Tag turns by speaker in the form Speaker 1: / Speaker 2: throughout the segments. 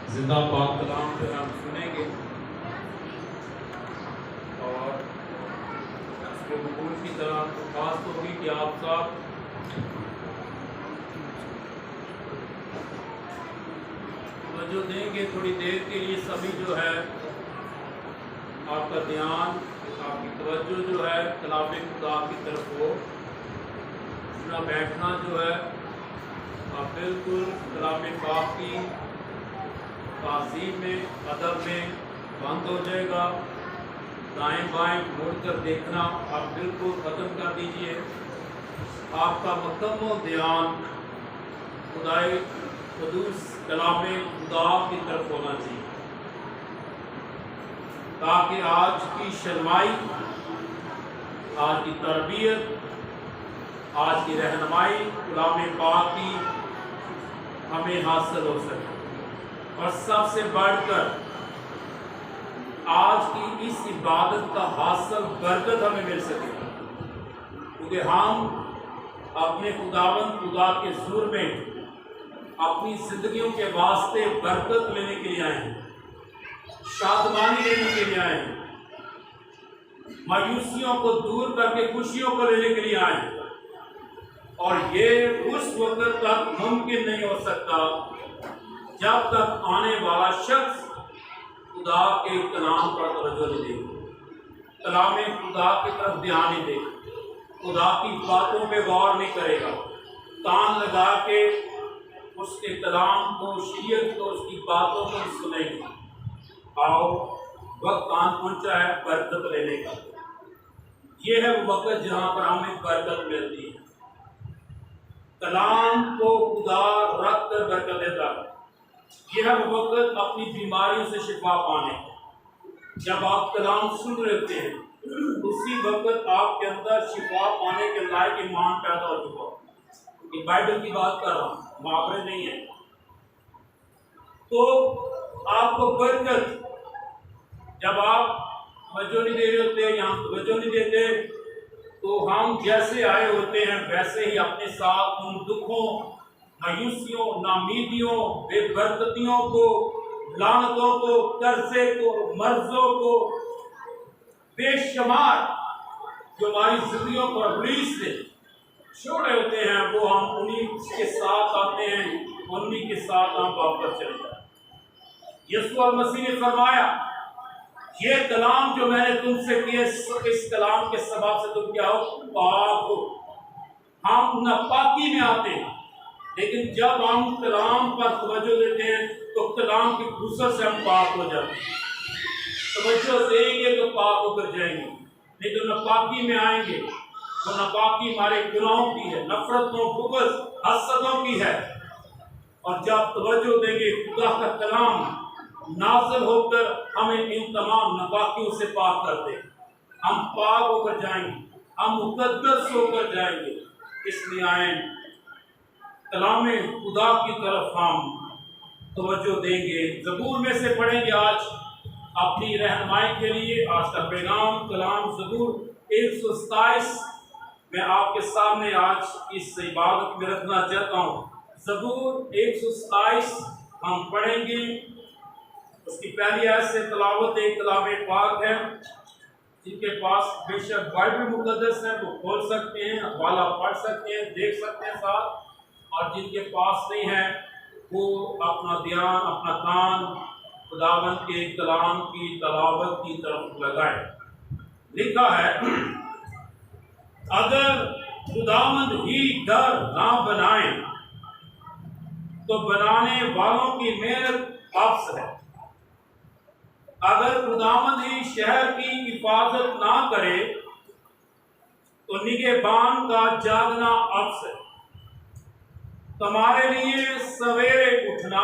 Speaker 1: जिंदा पाक कलाम जो हम सुनेंगे और इसके वकूल की तरह दरख्वास्त होगी कि आप सब जो देंगे थोड़ी देर के लिए सभी जो है आपका ध्यान आपकी तवज्जो जो है कलाम खुदा की तरफ हो। अपना बैठना जो है आप बिल्कुल कलाम पाक की ताज़ीम में अदब में बंद हो जाएगा। दाएं बाएं मुड़ कर देखना आप बिल्कुल ख़त्म कर दीजिए। आपका मुकम्मल ध्यान खुदाई क़ुद्दूस कलाम खुदा की तरफ होना चाहिए ताकि आज की शरमाई, आज की तरबियत, आज की रहनुमाई कलाम पाक की हमें हासिल हो सके। और सबसे बढ़कर आज की इस इबादत का हासिल बरकत हमें मिल सके, क्योंकि हम अपने खुदावंद खुदा के ज़ुर में अपनी ज़िंदगियों के वास्ते बरकत लेने के लिए आए हैं, शादमानी लेने के लिए आए हैं, मायूसियों को दूर करके खुशियों को लेने के लिए आए हैं। और ये उस वक्त तक मुमकिन नहीं हो सकता जब तक आने वाला शख्स खुदा के कलाम पर तवज्जो नहीं देगा, कलाम खुदा की तरफ ध्यान नहीं देगा, खुदा की बातों पे गौर नहीं करेगा, कान लगा के उसके कलाम को, शरीयत को, उसकी बातों को सुनेगा। आओ वक्त कान पहुंचा है बरकत लेने का। ये है वो वक्त जहाँ पर हमें बरकत मिलती है। कलाम को खुदा रख कर बरकत देता है। यह है वो वक्त अपनी बीमारियों से शिफा पाने का। जब आप कलाम सुन रहे होते हैं उसी वक्त आपके अंदर शिफा पाने के लायक ईमान पैदा हो चुका। ये बाइबल की बात कर रहा हूँ, मुहावरे नहीं है। तो आपको बरकत, जब आप तवज्जो नहीं दे रहे होते, यहाँ तवज्जो नहीं देते, तो हम जैसे आए होते हैं वैसे ही अपने साथ उन दुखों, मायूसियों, नामीदियों, बेबरकतियों को, लानतों को, कर्जे को, मर्जों को, बेशुमार जो हमारी जिंदगियों पर इब्लीस से छोड़े होते हैं, वो हम उन्हीं के साथ आते हैं, उन्हीं के साथ हम वापस चले जाते। यीशु मसीह ने फरमाया, ये कलाम जो मैंने तुमसे किए, इस कलाम के सबब से तुम क्या हो? पाक हो। हम नापाकी में आते हैं, लेकिन जब हम कलाम पर तवज्जो देते हैं तो कलाम की फुर्सत से हम पाक हो जाते हैं। तवज्जो देंगे तो पाक होकर जाएंगे, नहीं तो नापाकी में आएंगे। तो नापाकी हमारे गुनाहों की है, नफरतों, बुग़्ज़, हसदों की है। और जब तवज्जो देंगे खुदा का कलाम नाज़िल होकर हमें इन तमाम नापाकियों से पाक कर दे, हम पाक होकर जाएंगे, हम मुक़द्दस होकर जाएंगे। इसलिए आए कलाम खुदा की तरफ हम तवज्जो देंगे। ज़बूर में से पढ़ेंगे आज अपनी रहनुमाई के लिए। आज का पैगाम कलाम ज़बूर 127 मैं आपके सामने आज इस इबादत में रखना चाहता हूँ। ज़बूर 127 हम पढ़ेंगे। उसकी पहली आयत से तलावत एक कलाम पाक है। जिनके पास बेशक बाइबल मुक़द्दस है वो खोल सकते हैं, हवाला पढ़ सकते हैं, देख सकते हैं साथ। और जिनके पास नहीं है वो अपना ध्यान, अपना कान खुदावंद के कलाम की तलावत की तरफ लगाए। लिखा है, अगर खुदावंद ही घर ना बनाए तो बनाने वालों की मेहनत अफ्स है। अगर खुदावंद ही शहर की हिफाजत ना करे तो निगहबान का जागना अफ्स है। तुम्हारे लिए सवेरे उठना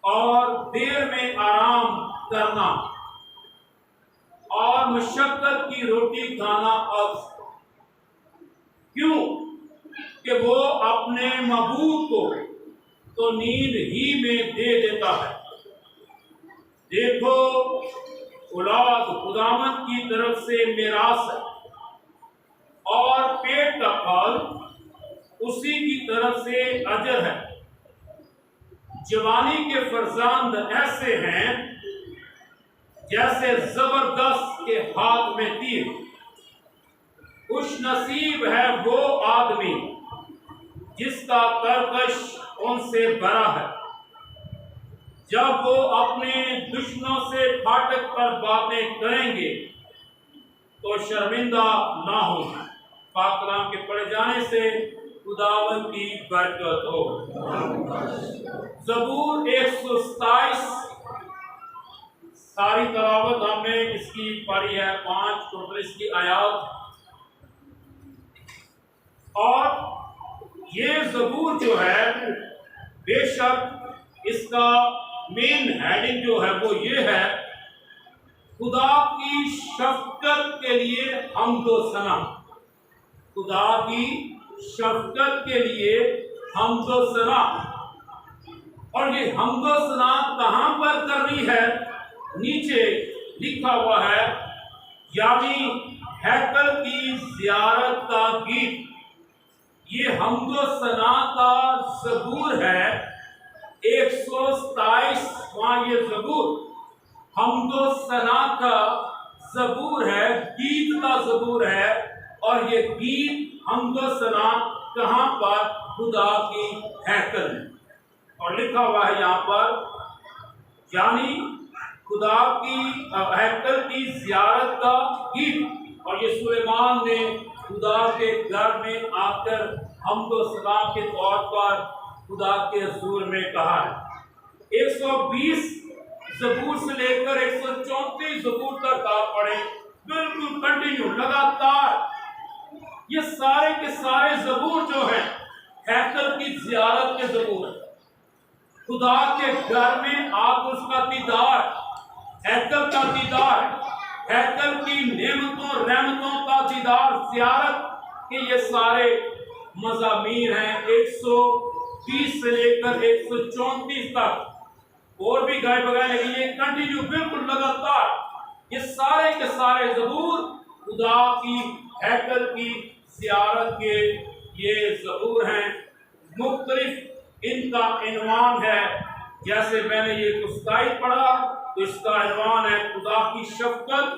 Speaker 1: और देर में आराम करना और मशक्कत की रोटी खाना अफ्स। क्यों? कि वो अपने महबूब को तो नींद ही में दे देता है। देखो, औलाद खुदावंद की तरफ से मिरास है और पेट का फल उसी की तरफ से अजर है। जवानी के फरजांद ऐसे हैं जैसे जबरदस्त के हाथ में तीर। खुश नसीब है वो आदमी जिसका तरकश उनसे भरा है। जब वो अपने दुश्मनों से फाटक पर बातें करेंगे तो शर्मिंदा ना हो। पाक कलाम के पढ़े जाने से खुदावंद की बरकत हो। ज़बूर 127 सारी तलावत हमने इसकी पढ़ी है, 5 टोटल इसकी आयात। और ये ज़बूर जो है बेशक इसका मेन हेडिंग जो है वो ये है, खुदा की शफ़क़त के लिए हम्दो सना। खुदा की शफ़क़त के लिए हम्दो सना। और ये हम्दो सना कहाँ पर करनी है? नीचे लिखा हुआ है, यानी हैकल की ज़ियारत का गीत। ये हम्दो सना का ज़बूर है 127वां ये ज़बूर हम्दो सना का ज़बूर है, गीत का ज़बूर है। और ये गीत हम्दो सना कहाँ पर? खुदा की हैकल में। और लिखा हुआ है यहाँ पर, यानी खुदा की हैकल की ज़ियारत का गीत। और ये सुलेमान ने खुदा के घर में आकर हम्दो सना के तौर पर खुदा के हज़ूर में कहा है। 120 ज़बूर से लेकर 134 ज़बूर तक आप पढ़े, बिल्कुल कंटिन्यू लगातार ये सारे के सारे ज़बूर जो हैं हैकल की ज़ियारत के ज़बूर हैं। खुदा के घर में आप उसका दीदार, हैकल का दीदार, हैकल की नेमतों रहमतों का दीदार, ज़ियारत के ये सारे मज़ामीर हैं 120 से लेकर 134 तक। और भी गाय बगाए, लेकिन ये कंटिन्यू बिल्कुल लगातार ये सारे के सारे ज़बूर खुदा की हैकल की ज़ियारत के ये ज़बूर हैं। मुख्तलिफ इनका इनवान है। जैसे मैंने ये कुस्ताई पढ़ा तो इसका इनवान है खुदा की शफ़क़त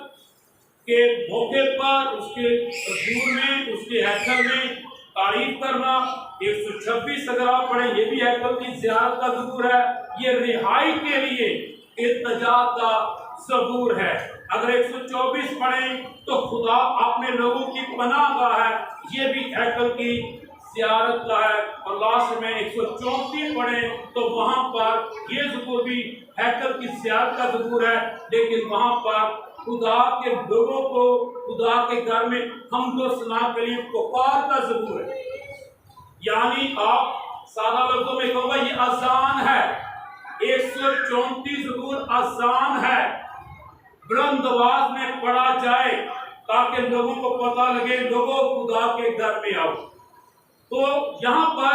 Speaker 1: के मौके पर उसके हज़ूर में, उसके हैकल में तारीफ करना। 126 अगर आप पढ़ें, ये भी हैकल की ज़ियारत का ज़बूर है। ये रिहाई के लिए इल्तिजा का ज़बूर है। अगर 124 पढ़ें तो खुदा अपने लोगों की पनाहगाह है, ये भी हैकल की ज़ियारत का है। और लास्ट में 134 पढ़ें तो वहाँ पर ये ज़बूर भी हैकल की ज़ियारत का ज़बूर है, लेकिन वहाँ पर खुदा के लोगों को खुदा के घर में हम्दो सना के लिए पुकार का ज़बूर है। यानी आप सादा लफ्ज़ों में कहूँगा ये अज़ान है। 134 ज़बूर अज़ान है, बुलंद आवाज़ में पढ़ा जाए ताकि लोगों को पता लगे, लोगों खुदा के घर में आओ। तो यहाँ पर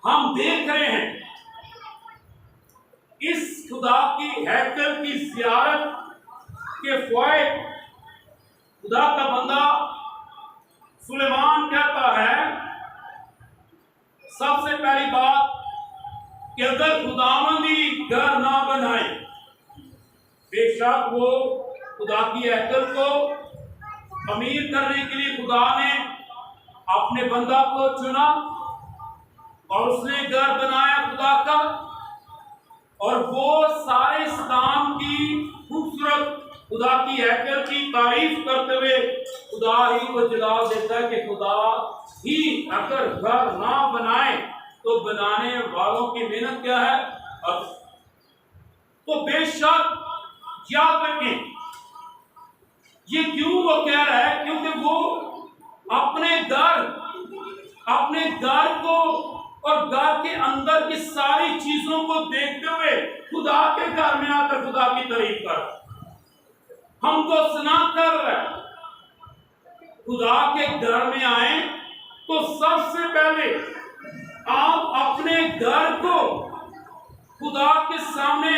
Speaker 1: हम देख रहे हैं इस खुदा की हैकल की ज़ियारत के फ़वाइद। खुदा का बंदा सुलेमान कहता है, सबसे पहली बात कि अगर खुदावंदी घर ना बनाए, बेशक वो खुदा की हैकल को अमीर करने के लिए खुदा ने अपने बंदा को चुना और उसने घर बनाया खुदा का। और वो सारे इस्लाम की खूबसूरत खुदा की हैकल की तारीफ करते हुए खुदा ही को जलाल देता है कि खुदा ही अगर घर ना बनाए तो बनाने वालों की मेहनत क्या है। अब तो बेशक याद रखें, ये क्यों वो कह रहा है, क्योंकि वो अपने घर को और घर के अंदर की सारी चीजों को देखते हुए खुदा के घर में आकर खुदा की तारीफ कर, हमको सना कर रहा है। खुदा के घर में आए तो सबसे पहले आप अपने घर को खुदा के सामने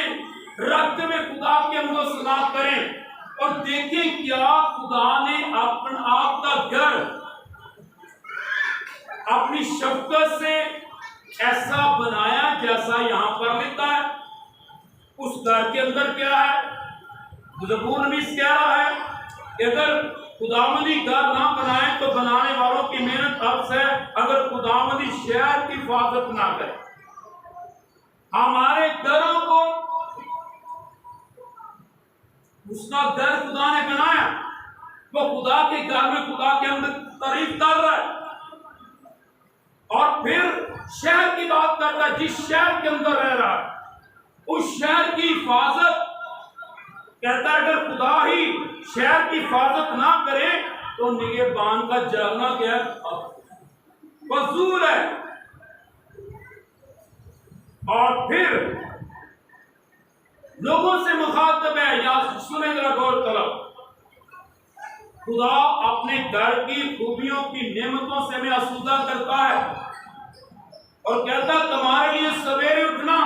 Speaker 1: रखते हुए खुदा के हमको सना करें और देखें क्या खुदा ने अपना आपका घर अपनी शफ़क़त से ऐसा बनाया ऐसा यहाँ पर लिखा है। उस घर के अंदर क्या है? ज़बूर नबी कह रहा है कि अगर खुदावंदी घर ना बनाए तो बनाने वालों की मेहनत अर्थ है, अगर खुदावंदी शहर की हिफाजत ना करे। हमारे घरों को उसका घर खुदा ने बनाया, वो खुदा के घर में खुदा के अंदर तारीफ कर रहा है और फिर शहर की बात कर रहा है। जिस शहर के अंदर रह रहा है उस शहर की हिफाजत, कहता है अगर खुदा ही शहर की हिफाजत ना करे तो निगहबान का जागना क्या है? फजूल है। और फिर लोगों से मुखातब है, या सुने जरा गौर करो, खुदा अपने घर की खूबियों की नेमतों से हमें आसूदा करता है और कहता तुम्हारे लिए सवेरे उठना,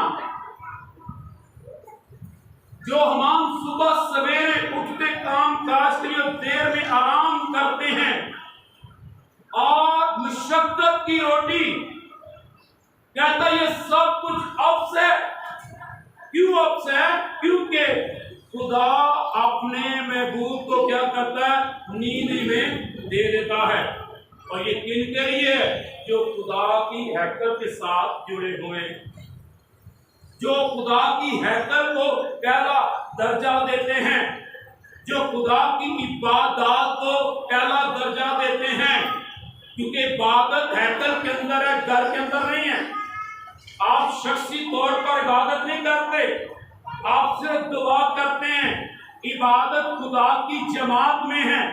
Speaker 1: जो हम सुबह सवेरे उठते काम काज के लिए देर में आराम करते हैं और मुशक्कत की रोटी, कहता ये सब कुछ अफ्स है। क्यों अफ्स है? क्योंकि खुदा अपने महबूब को क्या करता है? नींद में दे देता है। और ये किन के लिए? जो खुदा की हैकल के साथ जुड़े हुए, जो खुदा की हैकल को पहला दर्जा देते हैं, जो खुदा की इबादत को पहला दर्जा देते हैं। क्योंकि इबादत हैकल के अंदर है, घर के अंदर नहीं है। आप शख्सी तौर पर इबादत नहीं करते, आप सिर्फ दुआ करते हैं। इबादत खुदा की जमात में है।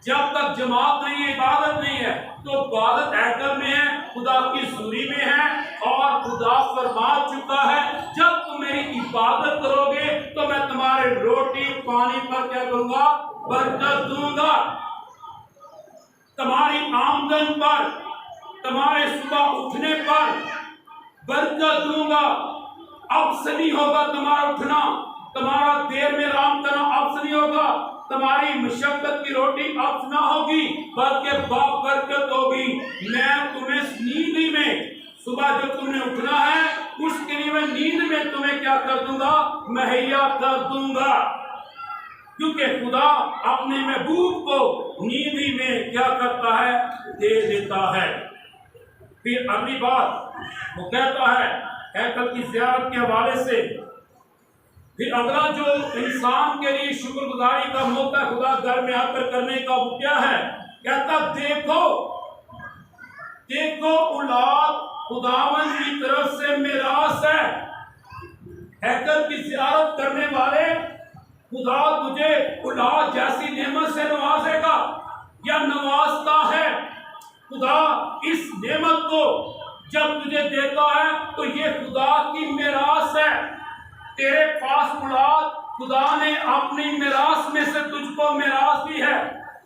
Speaker 1: जब तक जमात नहीं है, इबादत नहीं है, तो इबादत हैकल में है, खुदा की सूरी में है। और खुदा फरमा चुका है जब तुम मेरी इबादत करोगे तो मैं तुम्हारे रोटी पानी पर क्या करूंगा? बरकत दूंगा। तुम्हारी आमदन पर, तुम्हारे सुबह उठने पर बरकत दूंगा। अब से नहीं होगा तुम्हारा उठना, तुम्हारा देर में आराम करना अब से नहीं होगा, तुम्हारी मुशक्कत की रोटी अब ना होगी, बल्कि बाप बरकत होगी। मैं तुम्हें नींद में, सुबह जो तुमने उठना है उसके लिए मैं नींद में तुम्हें क्या कर दूंगा? मुहैया कर दूंगा। क्योंकि खुदा अपने महबूब को नींद में क्या करता है? दे देता है। फिर अगली बात वो कहता है हैकल की ज़ियारत के हवाले से। फिर अगला जो इंसान के लिए शुक्रगुजारी का मौका खुदा घर में आकर करने का वो क्या है? कहता देखो देखो औलाद खुदावन की तरफ से मिरास है। हैकल की ज़ियारत करने वाले खुदा तुझे औलाद जैसी नेमत से नवाजेगा या नवाजता है। खुदा इस नेमत को जब तुझे देता है तो ये खुदा की मिरास है। तेरे पास औलाद, खुदा ने अपनी मिरास में से तुझको मिरास दी है।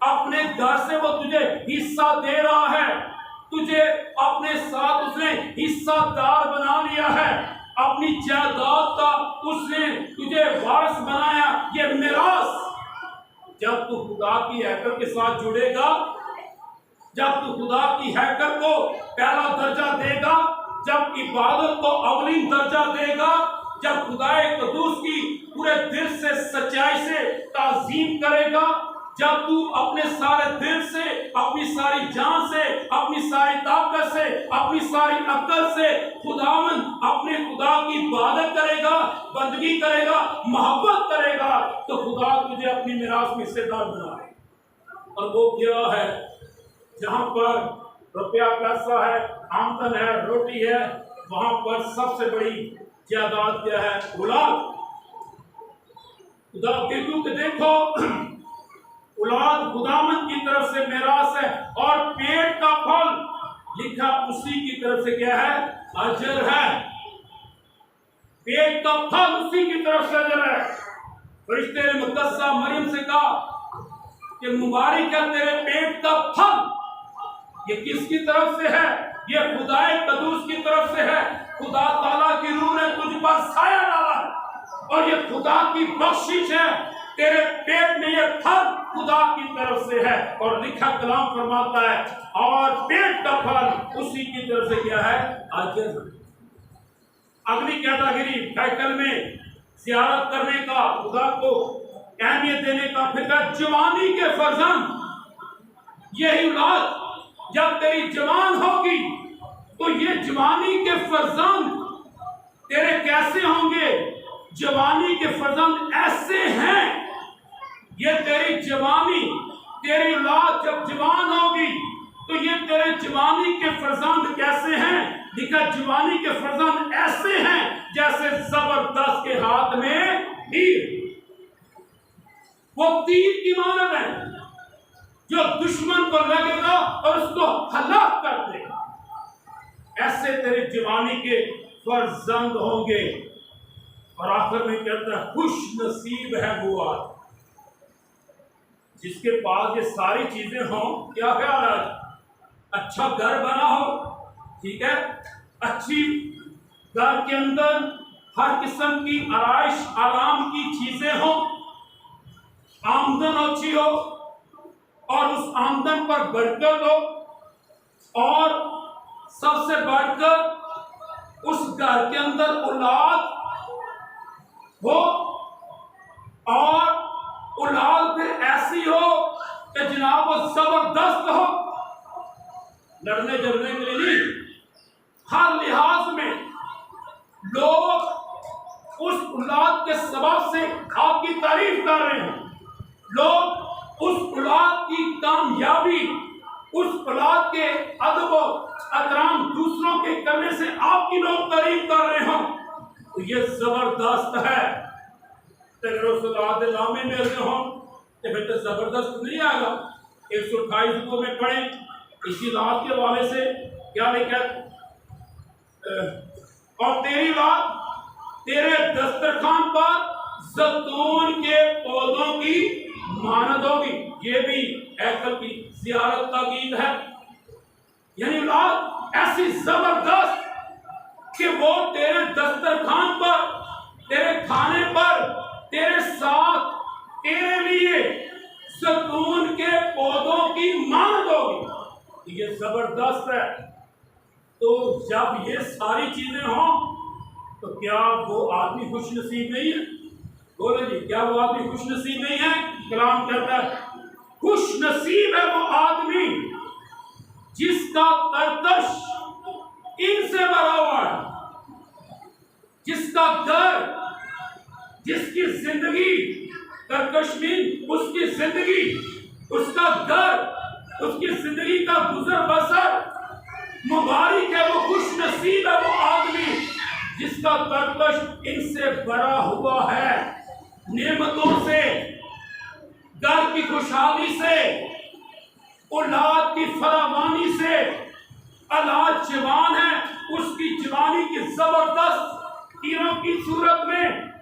Speaker 1: अपने घर से वो तुझे हिस्सा दे रहा है। तुझे अपने साथ उसने हिस्सादार बना लिया है। अपनी जायदाद का उसने तुझे वारिस बनाया। ये मिरास जब तू खुदा की हैकल के साथ जुड़ेगा, जब तू खुदा की हैकल को पहला दर्जा देगा, जब इबादत को अवलीन दर्जा देगा, जब खुदाए कदूस की पूरे दिल से सच्चाई से ताज़ीम करेगा, जब तू अपने सारे दिल से, अपनी सारी जान से, अपनी सारी ताकत से, अपनी सारी अक्ल से खुदावन अपने खुदा की इबादत करेगा, बंदगी करेगा, मोहब्बत करेगा, तो खुदा तुझे अपनी मिरास में हिस्सेदार बनाए। और वो क्या है? जहाँ पर रुपया पैसा है, आमदन है, रोटी है, वहां पर सबसे बड़ी जायदाद क्या है? औलाद। खुदा के देखो औलाद खुदामंद की तरफ से मिरास है और पेट का फल लिखा उसी की तरफ से क्या है? अजर है। पेट का फल उसी की तरफ से अजर है। फरिश्ते ने मुकद्दसा मरियम से कहा कि मुबारक है तेरे पेट का फल। ये किसकी तरफ से है? ये खुदाए कदूस की तरफ से है। खुदा ताला की रूह ने तुझ पर साया डाला है और ये खुदा की बख्शिश है। तेरे पेट में ये फल खुदा की तरफ से है। और लिखा कलाम फरमाता है और पेट का फल उसी की तरफ से क्या है? अजर। अगली कैटेगरी हैकल में ज़ियारत करने का, खुदा को अहमियत देने का। फिर कहा जवानी के फर्जंद, यही औलाद जब तेरी जवान होगी तो ये जवानी के फर्जंद तेरे कैसे होंगे? जवानी के फर्जंद ऐसे हैं, ये तेरी जवानी, तेरी औलाद जब जवान होगी तो ये तेरे जवानी के फर्जंद कैसे हैं? लिखा जवानी के फर्जंद ऐसे हैं जैसे जबरदस्त के हाथ में तीर। वो तीर की मानद है जो दुश्मन को लगेगा और उसको हलाक कर देगा। ऐसे तेरे जवानी के फर्जंद होंगे। और आखिर में कहता है खुश नसीब है वो आदमी जिसके पास ये सारी चीजें हों। क्या ख्याल है? अच्छा घर बना हो, ठीक है, अच्छी घर के अंदर हर किस्म की आराइश आराम की चीजें हो, आमदन अच्छी हो और उस आमदन पर बरकत हो, और सबसे बढ़कर उस घर के अंदर औलाद हो, और औलाद फिर ऐसी हो कि जनाब वो जबरदस्त हो, लड़ने झगड़ने के लिए नहीं, हर लिहाज में लोग उस औलाद के सबब से आपकी तारीफ कर रहे हैं। लोग उस औलाद की कामयाबी, उस औलाद के अदब अकराम दूसरों के करने से आपकी लोग तारीफ कर रहे हो, तो ये जबरदस्त है। अगर उस औलाद लामे में हो तो फिर तो जबरदस्त नहीं आएगा। 128 रुपये में पढ़े इसी रात के हवाले से क्या लिखा? और तेरी बात तेरे दस्तरखान पर जैतून के पौधों की मानद होगी। ये भी हैकल की ज़ियारत का गीत है। यानी औलाद ऐसी जबरदस्त कि वो तेरे दस्तरखान पर, तेरे खाने पर, तेरे साथ, तेरे लिए जैतून के पौधों की मानद होगी। ये जबरदस्त है। तो जब ये सारी चीजें हों तो क्या वो आदमी खुश नसीब नहीं है? बोले जी, क्या वो आदमी खुश नसीब नहीं है? कलाम कहता है खुश नसीब है वो आदमी जिसका तरकश इनसे भरा हुआ है, जिसका घर, जिसकी जिंदगी, तरकश में उसकी जिंदगी, उसका घर, उसकी जिंदगी का गुजर बसर मुबारक है। वो खुश नसीब है वो आदमी जिसका तरकश इनसे भरा हुआ है, नेमतों से, घर की खुशहाली से, औलाद की फरावानी से। औलाद जवान है, उसकी जवानी की जबरदस्त तीरों की सूरत में,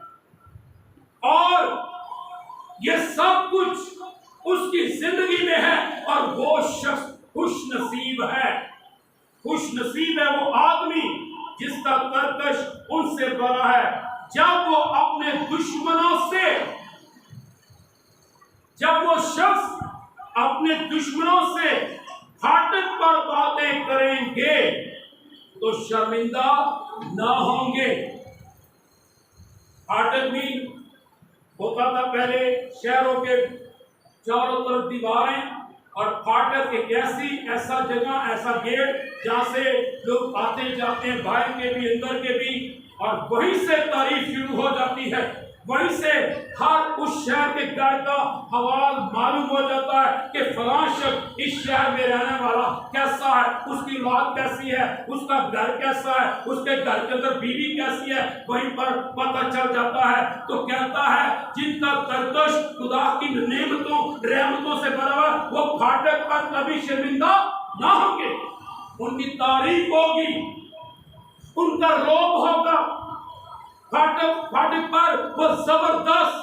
Speaker 1: और ये सब कुछ उसकी जिंदगी में है, और वो शख्स खुश नसीब है। खुश नसीब है वो आदमी जिसका तरकश उनसे भरा है। जब वो अपने दुश्मनों से, जब वो शख्स अपने दुश्मनों से फाटक पर बातें करेंगे तो शर्मिंदा ना होंगे। फाटक भी होता था पहले, शहरों के चारों तरफ दीवारें, और फाटक एक ऐसा जगह, ऐसा गेट जहां से लोग आते जाते हैं, बाहर के भी अंदर के भी, और वहीं से तारीफ शुरू हो जाती है। वहीं से हर उस शहर के घर का हवाल मालूम हो जाता है कि फलां शख्स इस शहर में रहने वाला कैसा है, उसकी औलाद कैसी है, उसका घर कैसा है, उसके घर के अंदर बीवी कैसी है, वहीं पर पता चल जाता है। तो कहता है जिनका तरकश खुदा की नेमतों रहमतों से भरा हुआ, वो फाटक पर कभी शर्मिंदा ना होंगे। उनकी तारीफ होगी, उनका रोब होगा। फाटक पर वो जबरदस्त,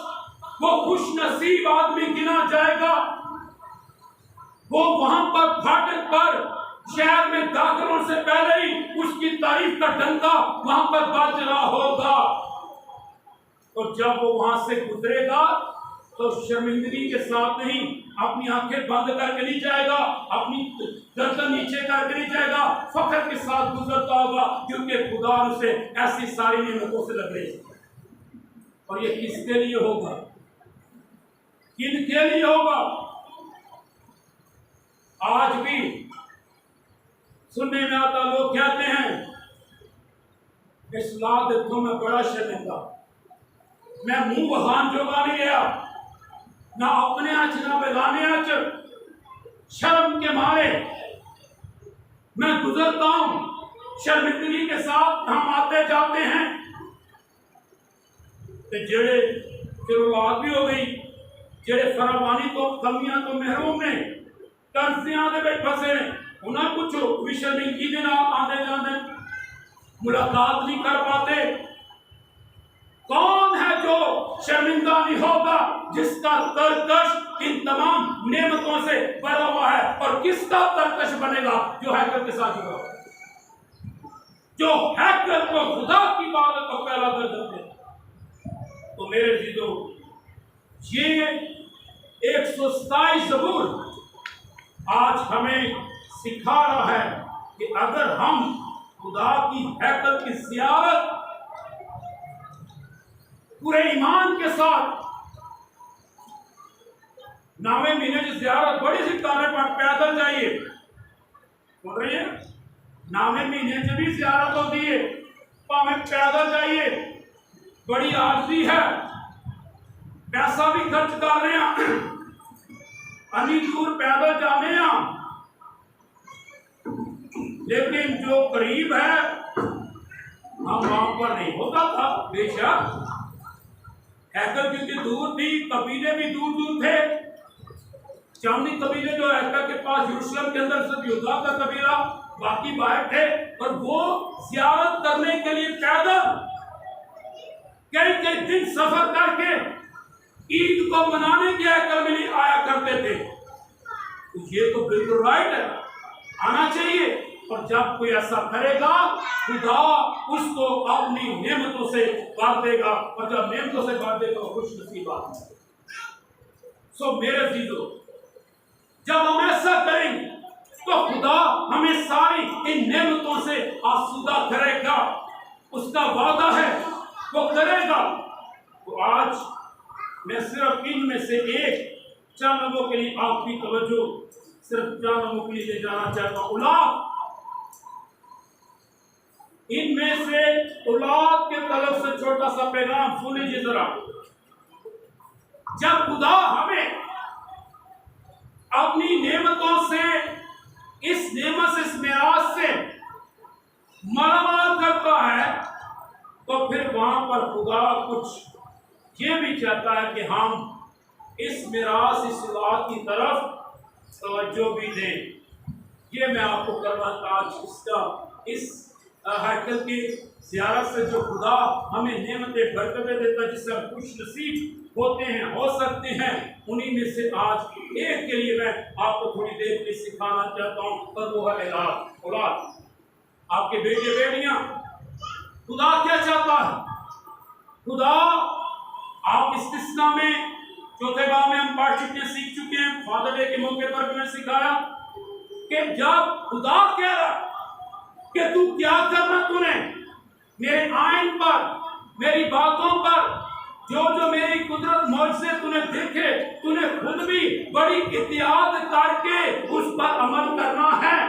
Speaker 1: वो खुश नसीब आदमी गिना जाएगा। वो वहां पर फाटक पर शहर में दाखिल होने से पहले ही उसकी तारीफ का डंका वहां पर बज रहा होगा। तो जब वो वहां से गुजरेगा तो शर्मिंदगी के साथ नहीं, अपनी आंखें बंद करके नहीं जाएगा, अपनी गर्दन नीचे करके नहीं जाएगा, फख्र के साथ गुजरता होगा, क्योंकि खुदा उसे ऐसी सारी नेमतों से लग रही। और ये किसके लिए होगा? किनके लिए होगा? आज भी सुनने में आता, लोग कहते हैं इस लादतों में बड़ा शर्मिंदा, मैं मुंह बहान जोगा नहीं गया, ना अपने आंच ना बेगाने आंच, शर्म के मारे मैं गुजरता हूं। शर्मिंदगी के साथ हम आते जाते हैं। तो जेड़े फिर औलाद भी हो गई, जेड़े फरावानी तो कमियां तो महरूम ने, कर्जियां दे विच फसे, उन्हें पूछो भी शर्मिंदगी के नाल आते जाते, मुलाकात नहीं कर पाते। कौन है जो शर्मिंदा नहीं होगा? जिसका तरकश इन तमाम नेमतों से भरा हुआ है। और किसका तरकश बनेगा? जो हैकर के साथ जुड़ा, जो हैकर को खुदा की इबादत को पहला दर्जा दे। तो मेरे जीजो, ये 127 ज़बूर आज हमें सिखा रहा है कि अगर हम खुदा की हैकल की ज़ियारत पूरे ईमान के साथ, नावे महीने की ज़ियारत बड़ी सी तारे पर पैदल जाइए, बोल रही है, नावे महीने से भी ज़ियारत होती है, भावे पैदल जाइए, बड़ी आरज़ी है, पैसा भी खर्च कर रहे हैं, अभी दूर पैदल जाने हैं, लेकिन जो करीब है हम वहां पर नहीं होता था। बेशक हैकर क्योंकि दूर थी, कबीले भी दूर दूर थे, चांदी कबीले जो हैकर के पास यरूशलेम के अंदर सिर्फ यहूदा का कबीला, बाकी बाहर थे, और वो ज़ियारत करने के लिए पैदल कई कई दिन सफर करके ईद को मनाने के हैकर में आया करते थे। तो ये तो बिल्कुल राइट है, आना चाहिए। और जब कोई ऐसा करेगा, खुदा उसको अपनी नेमतों से भर देगा, और जब नेमतों से भर देगा खुश नसीब बात है। सो मेरे जीजो, जब हम ऐसा करेंगे तो खुदा हमें सारी इन नेमतों से आसूदा करेगा, उसका वादा है, वो करेगा। तो आज मैं सिर्फ इनमें से एक 4 लोगों के लिए आपकी तवज्जो सिर्फ 4 लोगों के लिए ले जाना चाहता हूं। औलाद, इनमें से औलाद के तरफ से छोटा सा पैगाम सुन लीजिए जरा। जब खुदा हमें अपनी नेमतों से, इस नेमत से, इस मिराज से मालामाल करता है, तो फिर वहां पर खुदा कुछ ये भी चाहता है कि हम इस मिराज, इस औलाद की तरफ तवज्जो भी दें। ये मैं आपको करना आज इसका, इस हैकल की ज़ियारत से जो खुदा हमें नेमतें बरकतें देता है, जिससे हम खुश नसीब होते हैं, हो सकते हैं, उन्हीं में से आज एक के लिए मैं आपको थोड़ी देर के लिए सिखाना चाहता हूँ, और वो है औलाद। आपके बेटे बेटियां, खुदा क्या चाहता है? खुदा, आप इस्तिस्ना में चौथे भाग में हम पढ़ चुके हैं, सीख चुके हैं, फादर डे के मौके पर मैंने सिखाया कि जब खुदा कह रहा कि तू क्या करना, तूने मेरे आइन पर, मेरी बातों पर, जो जो मेरी कुदरत मौजज़े तूने देखे, तूने खुद भी बड़ी एहतियात करके उस पर अमल करना है।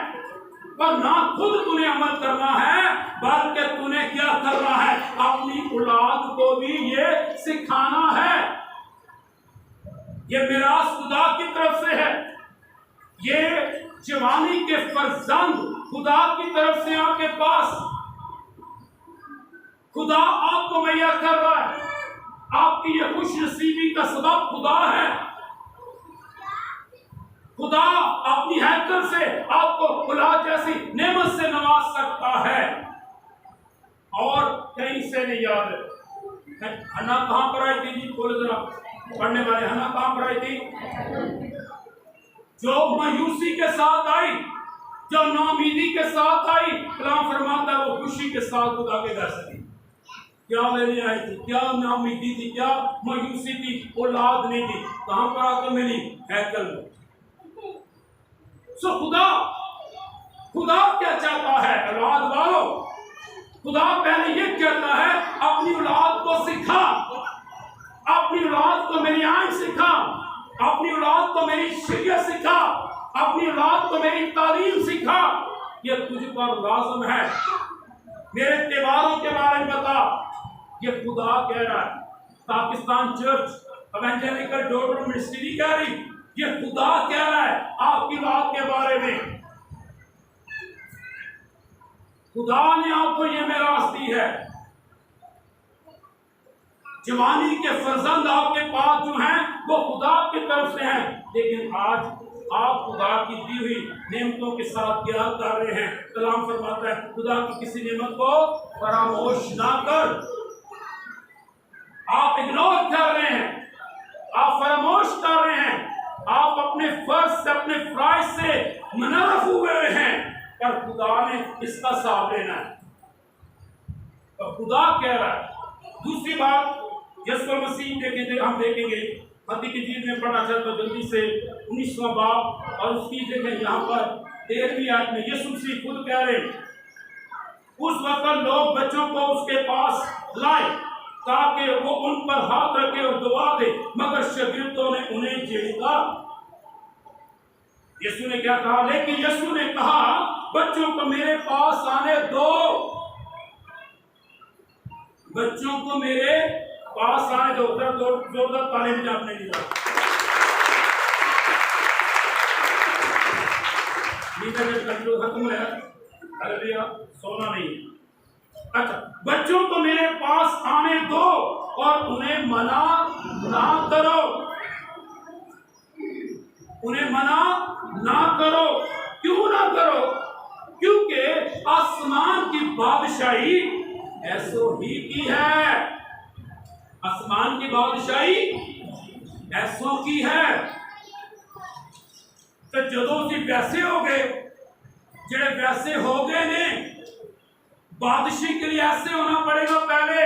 Speaker 1: और ना खुद तूने अमल करना है, बल्कि तूने क्या करना है? अपनी औलाद को भी ये सिखाना है। ये मिरास खुदा की तरफ से है। ये जवानी के फर्जंद खुदा की तरफ से आपके पास, खुदा आपको मुहैया कर रहा है। आपकी ये खुश नसीबी का सबब खुदा है। खुदा अपनी हैकल से आपको औलाद जैसी नेमत से नवाज सकता है। और कहीं से नहीं याद है हन्ना कहां पर आई थी जी? बोले जरा, पढ़ने वाले, हन्ना कहां पर आई थी? जो मायूसी के साथ आई, जो नाउमीदी के साथ आई, कलाम फरमाता है वो खुशी के साथ खुदा के घर से क्या लेने आई थी, क्या नाउमीदी थी, क्या मायूसी थी, औलाद नहीं थी, कहां पर आकर मिली? हैकल में। सो खुदा खुदा क्या चाहता है औलाद वालों? खुदा पहले ये कहता है अपनी औलाद को सिखा, अपनी औलाद को मेरी आंख सिखा, अपनी औलाद को मेरी शरीयत सिखा, अपनी औलाद को मेरी तालीम सिखा। ये तुझ पर लाज़िम है। मेरे त्योहारों के बारे में बता। ये खुदा कह रहा है। Pakistan church evangelical daughter ministry कह रही, ये खुदा कह रहा है आपकी औलाद के बारे में। खुदा ने आपको ये मिरास दी है। जवानी के फर्जंद आपके पास जो हैं वो खुदा की तरफ से हैं, लेकिन आज आप खुदा की दी हुई नेमतों के साथ क्या कर रहे हैं? कलाम फरमाता है खुदा की किसी नेमत को फरामोश ना कर। आप इग्नोर कर रहे हैं, आप फरामोश कर रहे हैं, आप अपने फर्ज से, अपने फ्राइज से मुनर्रफ हुए हैं, पर खुदा ने इसका साथ लेना है। तो खुदा कह रहा है। दूसरी बात यीशु मसीह देखेंगे, हम देखेंगे मत्ती की चीज में पढ़ा जाए तो जल्दी से 19वां बाब और उसकी देखें यहाँ पर 13वीं आयत में यीशु मसीह खुद कह रहे उस वक्त लोग बच्चों को उसके पास लाए ताकि वो उन पर हाथ रखे और दुआ दे, मगर शागिर्दों ने उन्हें झिड़का। यीशु ने क्या कहा? लेकिन यीशु ने कहा बच्चों को मेरे पास आने दो, बच्चों को मेरे पास आने दो। जोरदार ताली में आपने लिया। खत्म है, हालेलुया, सोना नहीं। अच्छा, बच्चों को मेरे पास आने दो और उन्हें मना ना करो, उन्हें मना ना करो। क्यों ना करो? क्योंकि आसमान की बादशाही ऐसो ही की है। आसमान की बादशाही ऐसो की है। तो जदों सी वैसे हो गए, जेड़े वैसे हो गए ने, बादशाही के लिए ऐसे होना पड़ेगा। पहले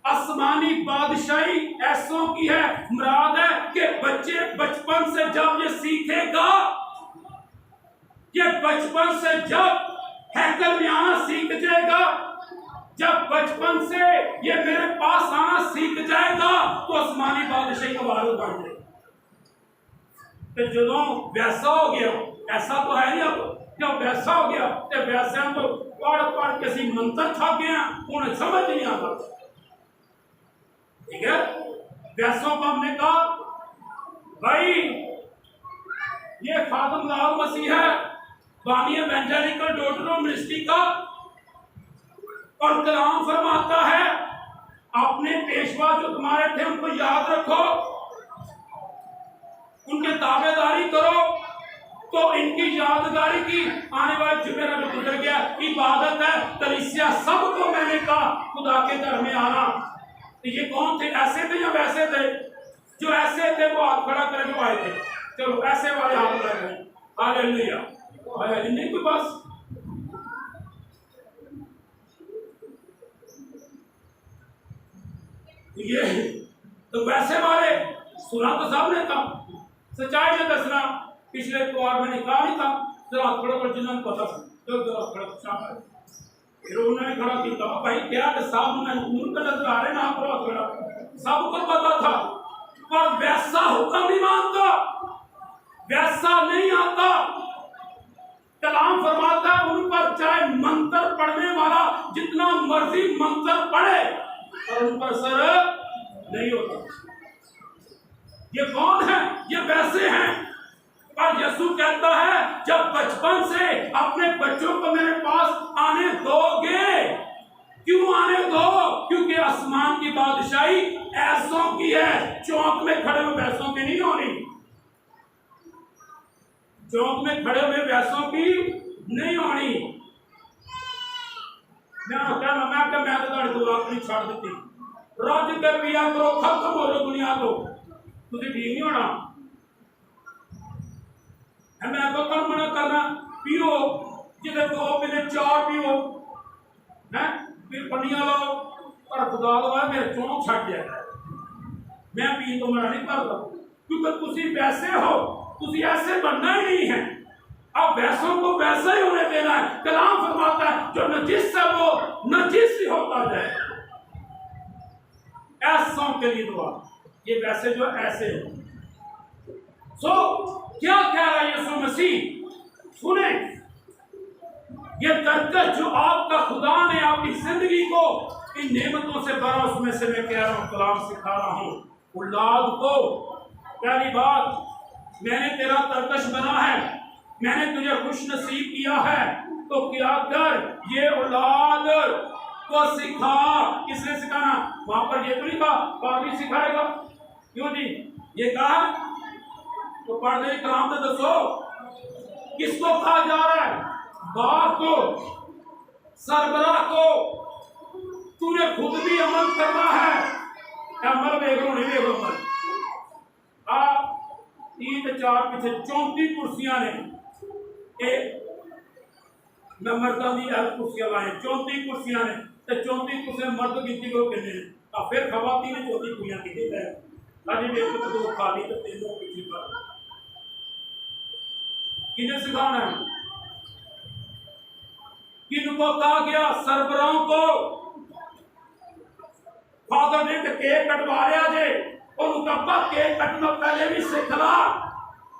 Speaker 1: आसमानी बादशाही ऐसों की है, मुराद है कि बच्चे बचपन से जब ये सीखेगा, ये बचपन से जब हैकल में आना सीख जाएगा, जब बचपन से ये मेरे पास आना सीख जाएगा तो आसमानी बादशाही का वारिस बन जाएगा। तो जदों वैसा हो गया, ऐसा तो है नहीं अब, जब वैसा हो गया तो वैसे हम तो पढ़ पढ़ के सी मंत्र थक गए, उन्हें समझ नहीं आता। ठीक है, वैसों को हमने कहा भाई ये खातम लाल मसीह है, बानी एवेंजेलिकल डॉटर मिनिस्ट्री का, और कलाम फरमाता है अपने पेशवा जो तुम्हारे थे उनको याद रखो, उनके ताबेदारी करो। तो इनकी यादगारी की आने वाले जुमेरा जो गुजर गया इबादत है। कलीसिया सबको मैंने कहा खुदा के दर में आना। तो ये कौन थे? ऐसे थे या वैसे थे? जो ऐसे थे वो हाथ खड़ा करके जो आए थे, चलो ऐसे वाले हाथ खड़ा करें। हालेलुया, नहीं कोई बस ये तो वैसे वाले सुना तो सब ने था, सच्चाई में दसना। पिछले त्योहार मैंने कहा नहीं था जरा खड़ा कर, जिन्होंने पता था फिर उन्होंने खड़ा किया भाई क्या साहब मैं उनका नजर आ रहे ना खड़ा, सबको पता था, पर वैसा हुक्म नहीं मानता, वैसा नहीं आता। कलाम फरमाता है उन पर चाहे मंत्र पढ़ने वाला जितना मर्जी मंत्र पढ़े और उन पर असर नहीं होता। ये कौन है? ये वैसे हैं। पर यीशु कहता है जब बचपन से अपने बच्चों को मेरे पास आने दोगे। क्यों आने दो? क्योंकि आसमान की बादशाही ऐसों की है। चौक में खड़े हुए वैसों की नहीं होनी, चौक में खड़े हुए वैसों की नहीं होनी। मैं तो दुआ अपनी छाड़ दी, रज कर पिया करो, खत्म हो लो दुनिया को, तुझे ठीक नहीं होना। मैं तो कल मना करना पियो, जिधर 2 पीने 4 पियो है, फिर पनिया लो पर खुदा दवा मेरे चों छड़ दिया मैं पीन तो मना नहीं करता क्योंकि तुम वैसे हो, तुम ऐसे बनना ही नहीं है। अब वैसों को वैसा ही होने देना है। कलाम फरमाता है जो नजिस है वो नजिस ही होता जाए। ऐसों के लिए दुआ, ये वैसे जो ऐसे हो। सो क्या कह रहा है यीशु मसीह, सुने ये तरकश जो आपका खुदा ने आपकी जिंदगी को इन नेमतों से भरा, उसमें से मैं कह रहा हूं कलाम सिखा रहा हूं औलाद को। पहली बात, मैंने तेरा तरकश बना है, मैंने तुझे खुश नसीब किया है, तो क्या कर ये औलाद को सिखा। किसने सिखाना? वहां पर ये तो नहीं कहा पादरी सिखाएगा, क्यों जी ये कहा तो पढ़ दे कलाम तो दसो किसको कहा जा रहा है? बाप को, सरबराह को। तूने खुद भी अमल करना है। अमल देख लो, नहीं देख लो अमल। आप 3 4 पीछे 34 कुर्सियां ने मैं मर्दा दी कुर्सियां लाए 34 कुर्सियां ने, 34 कुर्सियां मर्द गिनती करो कितने ने, और फिर खवातीन ने 34 कुड़ियां की है। अभी मेरे को 2 खाली तो 3 पीछे पर किन्हें सिखाना है? किनको कहा गया? सरबराहों को। फादर ने केक कटवा लिया जे और उनका केक कटना पहले भी सीख ला।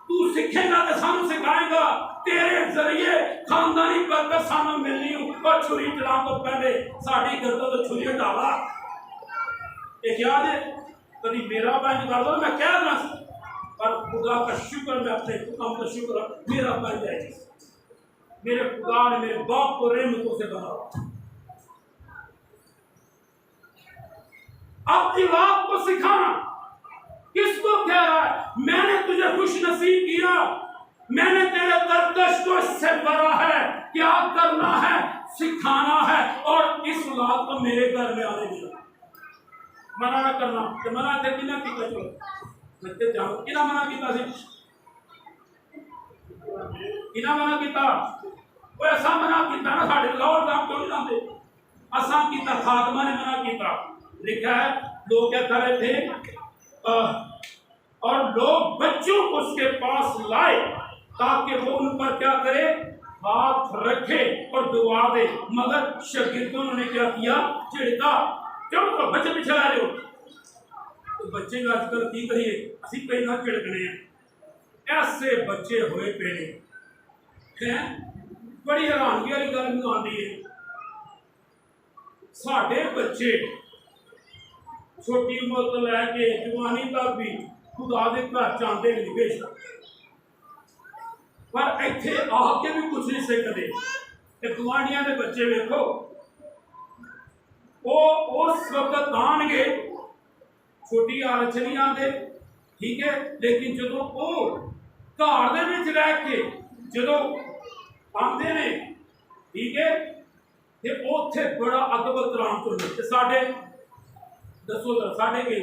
Speaker 1: तू सीखेगा तो सानू सिखाएगा। तेरे जरिए खानदानी बरकत सानू मिलनी और छुरी चलाने तो पहले साड़ी गर्दन तो छुरी हटावा। एक याद है कभी मेरा बंद कर दो, मैं कह रहा पर खुदा का शुक्र, मैं अपने काम का शुक्र मेरा बन जाएगा। मेरे खुदा ने मेरे बाप को रहमतों से बनाया। अपनी बात को सिखाना किसको कह रहा है? मैंने तुझे खुश नसीब किया, मैंने तेरे तरकश को इससे भरा है। क्या करना है? सिखाना है। और इस औलाद को मेरे घर में आने दिया। मना ना करना, तो मना थे कि ना किया चलो मैं जाऊं कि ना मना किया कि ना मना किया कोई ऐसा मना किया ना साढ़े लौट दाम क्यों नहीं लाते? असा किया खादमा ने मना किया। लिखा है लोग क्या कर रहे थे और लोग बच्चों को उसके पास लाए ताकि वो उन पर क्या करे? हाथ रखे और दुआ दे। मगर शागिर्दों ने क्या किया? चिढ़का। क्यों तो बच्चे पीछे ला रहे हो? तो बच्चे आजकल की करिए असी कई ना चिड़कने हैं। ऐसे बच्चे हुए पेड़े हैं। बड़ी हैरानगी वाली गल मैनूं आती है। साडे बच्चे छोटी उम्र तो लैके जवानी तक भी खुदा दे घर चाहते नहीं बेशक, पर इत्थे आके भी कुछ नहीं सीखते। गुआढ़ियां के बच्चे वेखो, वो उस वक्त आएंगे छोटी हालत नहीं आते, ठीक है, लेकिन जो वो घर दे विच रह के जो आते ने, ठीक है, ते उत्थे बड़ा अदब तराम तो साडे दसो साढ़े के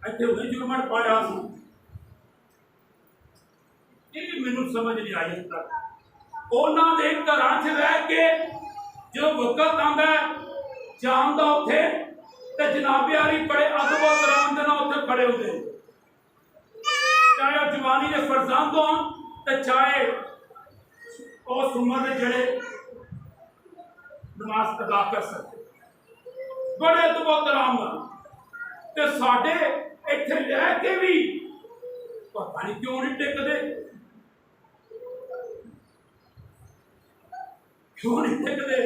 Speaker 1: इतने उन्हें जुर्मन पाया मैनू समझ नहीं आई तक। उन्होंने घर च रह के जो वक्त आता जान का उथे तो जनाबे वाली बड़े अदब तराम के उत्थे खड़े होते, चाहे जवानी के फरजंद हो तो चाहे उस उम्र के जड़े नमाज अदा कर सकते, बड़े अदब तराम ते साडे इत्थे रह के भी पता नहीं क्यों नहीं टिकते, क्यों नहीं टिकते?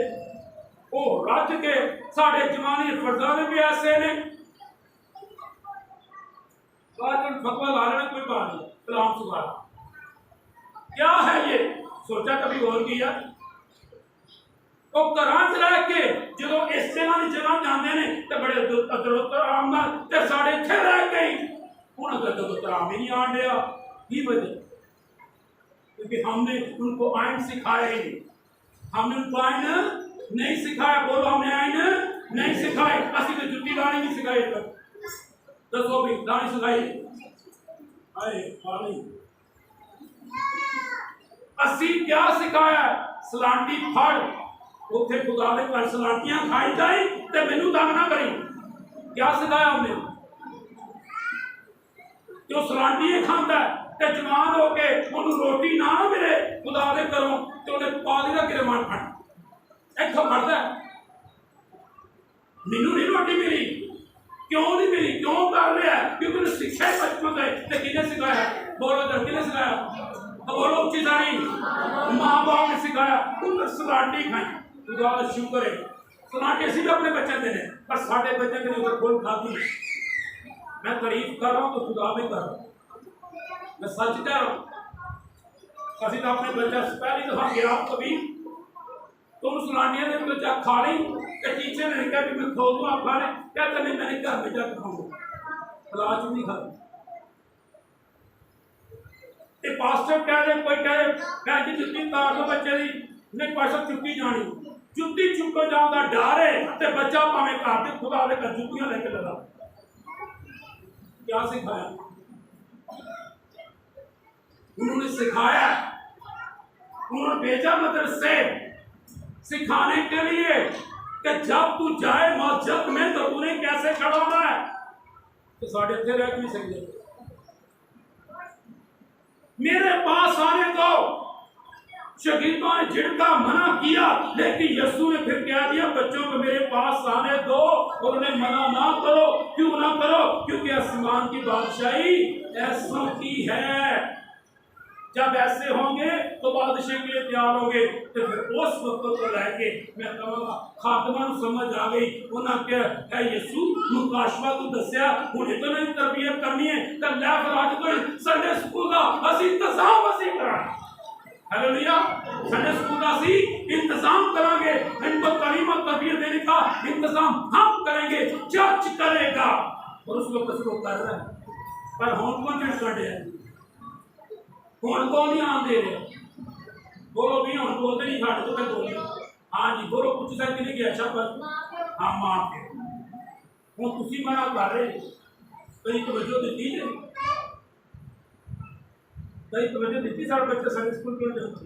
Speaker 1: वो रज के साडे जवानी फरजाने भी ऐसे ने। फतवा ला लेना कोई बात नहीं, कलाम सुधार क्या है ये? सोचा कभी और किया? वो घर च रह के जो इस जगह जाते हैं तो बड़े अदब ते साडे इत्थे रह गई हूँ अदब तराम ही नहीं आन दिया। की वजह? क्योंकि हमने उनको आइन सिखाया ही नहीं, हमने उनको आइन नहीं सिखाया। बोलो हमने आइन नहीं सिखाए। असि तो जुत्ती लानी नहीं सिखाई तक। दसो भी लानी सिखाई अरे पानी असी क्या सिखाया? सलांटी फड़ उत्थे खुदा दे घर सलाटियां खाई जाए ते मैनू तंग ना करी। क्या सिखाया हमने? जो सलाटियां खाता है ते जवान होके उन्होंने रोटी ना मिले खुदा दे घरों ते उन्हें पाली का गिरमान फट इथों फटदा मैनू नहीं रोटी मिली। क्यों नहीं मिली? क्यों कर रहा है? क्योंकि उन्हें शिक्षा ही बचपन से किने सिखाया? बोलो तो किने सिखाया? बोलो उच्ची सारी माँ बाप ने सिखाया। उन्हें सलाटी खाई। खुदा का शुक्र है सलाटी असी भी अपने बच्चे देने पर साढ़े बच्चे के उधर कोई खाती नहीं। मैं तारीफ कर रहा हूँ तो खुदा भी कर रहा हूँ। मैं सच कह रहा हूँ। अभी तो अपने बच्चा पहली दफा गया कभी तुम सलानिया ने बच्चा खा ली तो टीचर ने कहा कि मैं खो दूँ आप खाने कहते नहीं मैंने घर में जाकर खाऊंगा सलाद नहीं खा। पास्टर कह रहे कोई कह रहे भैन जी जुत्ती उतार दो बच्चे की नहीं पास्टर चुक्की जानी जुत्ती चुक्को जाता डर है तो बच्चा भावे घर के खुदा दे घर जुत्तियां लेके लगा। क्या सिखाया? उन्होंने सिखाया उन्होंने भेजा मदरसे सिखाने के लिए कि जब तू जाए मस्जिद में तो तूने कैसे खड़ा होना है। तो साढ़े इतने रह नहीं सकते। मेरे पास आने दो शगीदों ने झिड़का मना किया लेकिन यीशु ने फिर कह दिया बच्चों को मेरे पास आने दो और उन्हें मना ना करो। क्यों ना करो? क्योंकि आसमान की बादशाही ऐसों की है। जब ऐसे होंगे तो बादशाह के लिए तैयार होंगे। तो फिर उस वक्त को लेके मैं कहूँगा खातमा समझ आ गई उन्हें क्या है यीशु मुकाशवा को दसिया हुणे तो नहीं तरबियत करनी है तो लै फिर अज कोई संडे स्कूल का असी इंतजाम असी करांगे। हालेलुया। संडे स्कूल का असी इंतजाम करांगे। इनको तालीम और तरबियत देने का इंतजाम हम करेंगे चर्च करेगा और उस वक्त उसको कर रहा है। पर हम कौन चर्च कर रहे हैं? कौन कौन नहीं आन दे रहे? बोलो भी हम बोलते नहीं छाड़ तो मैं बोल हाँ जी बोलो कुछ सर कि अच्छा पर हाँ माफ के हूँ तुम मना कर रहे कई तवज्जो दी ने कई तवज्जो दी सारे बच्चे संडे स्कूल क्यों जाते?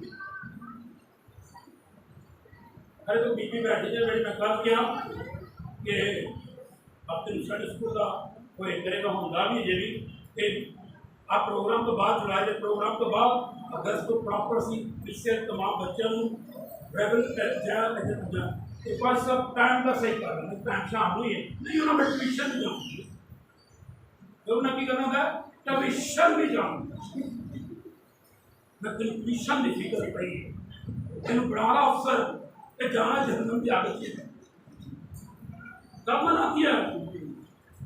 Speaker 1: अरे तो बीबी बैठी है मेरी मैं कल क्या कि अब तो संडे स्कूल का कोई करेगा होगा भी ये भी आप प्रोग्राम तो बाद जुलाई के प्रोग्राम तो बाद अगस्त को प्रॉपर सी इससे तमाम बच्चों रेगुलर सब टाइम का सही कर रहे टाइम शाम हुई है नहीं उन्होंने ट्यूशन भी जाऊँगी तो उन्हें की करना था ट्यूशन भी जाऊँगी मैं ट्यूशन की फिक्र पड़ी तेन बड़ा अफसर कि जाना जहन्नम की आदत है कब मना किया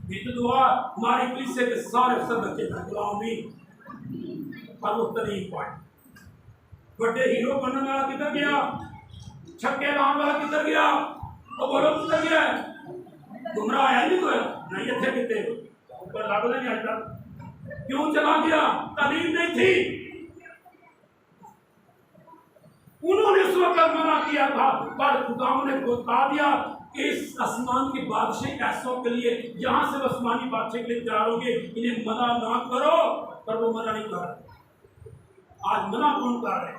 Speaker 1: तो दुआ हमारी पुलिस से के सारे अफसर बच्चे गुलामी और वो तरीन पॉइंट बड़े हीरो बनने वाला किधर गया? छक्के लाने वाला किधर गया? वो बोलो किधर गया? गुमराह आया नहीं कोई नहीं अच्छे कितने ऊपर लागू नहीं आता क्यों चला गया? तालीम नहीं थी। उन्होंने उस वक्त मना किया था पर खुदा ने बता दिया इस आसमान के बादशाह ऐसों के लिए यहाँ से आसमानी बादशाह के लिए तैयार होंगे इन्हें मना ना करो। पर वो मना नहीं कर रहे। आज मना कौन कर रहे?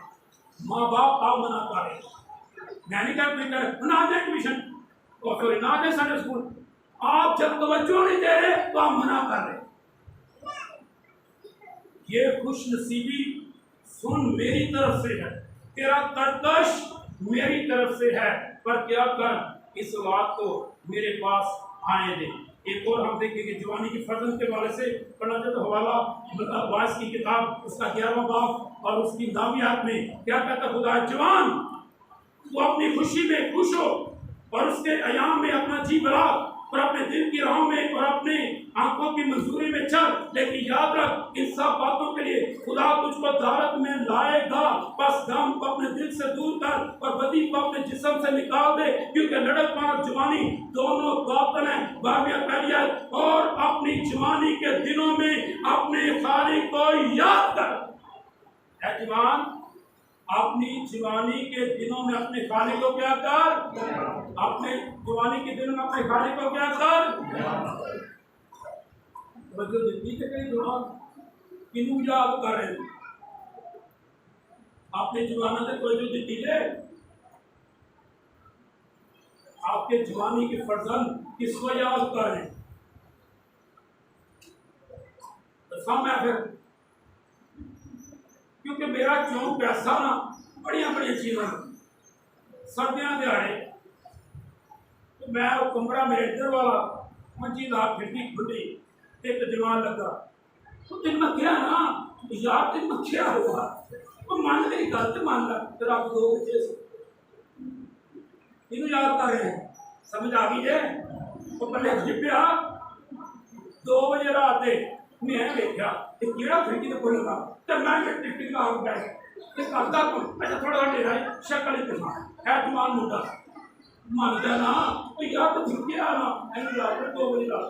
Speaker 1: माँ बाप आप मना कर रहे। मैं नहीं कहता ना जाए ट्यूशन और फिर ना जाए संडे स्कूल। आप जब तवज्जो नहीं दे रहे तो आप मना कर रहे। ये खुश नसीबी सुन मेरी तरफ से है तेरा कर्कश मेरी तरफ से है पर क्या कर इस बात को मेरे पास आने दे। एक और हम देखेंगे जवानी की फर्जंद के वाले से पढ़ना चाहते हवाला वाइस की किताब उसका 11वां बाब और उसकी 9वीं में क्या कहता खुदा जवान तू अपनी खुशी में खुश हो और उसके अयाम में अपना जी भरा और अपने दिल की राहों में और अपने आंखों की मंजूरी में चल। लेकिन याद रख इन सब बातों के लिए खुदा तुझको दारत में लाएगा। बस गम को अपने दिल से दूर कर और बदी को अपने जिस्म से निकाल दे क्योंकि लड़कपन और जवानी दोनों बातन है बाबिया पहलिया और अपनी जवानी के दिनों में अपने खालिक को याद कर। ऐ जवान अपनी जवानी के दिनों में अपने खालिक को क्या कर? अपने जवानी के दिनों में अपने खालिक को क्या कर? जो किनू याद कर रहे अपने जवाना से कोई जो दी है आपके जवानी के फर्जंद किसको याद करें? तो मैं फिर, क्योंकि मेरा चौंक ऐसा ना, बढ़िया बढ़िया चीज़ें सर्दियाँ दिहाड़े तो मैं वो कमरा मेरे इधर वाला मंजी ला खिड़की खुली, एक जवान लगा तो दिन में क्या ना यार, दिन में क्या हुआ तो मान मेरी गलत मान ला, फिर आप 2 बजे तीनों याद कर रहे हैं, समझ आ गई है? तो पहले जिप्या 2 बजे रात मैं देखा कीड़ा खिड़की तो खोलेगा तो मैं टिकटिक का आग बैठ करता अच्छा थोड़ा डेरा शक्ल है जवान मुंडा मान गया ना तो यार तो जिप्या ना ऐसे रात 2 बजे रात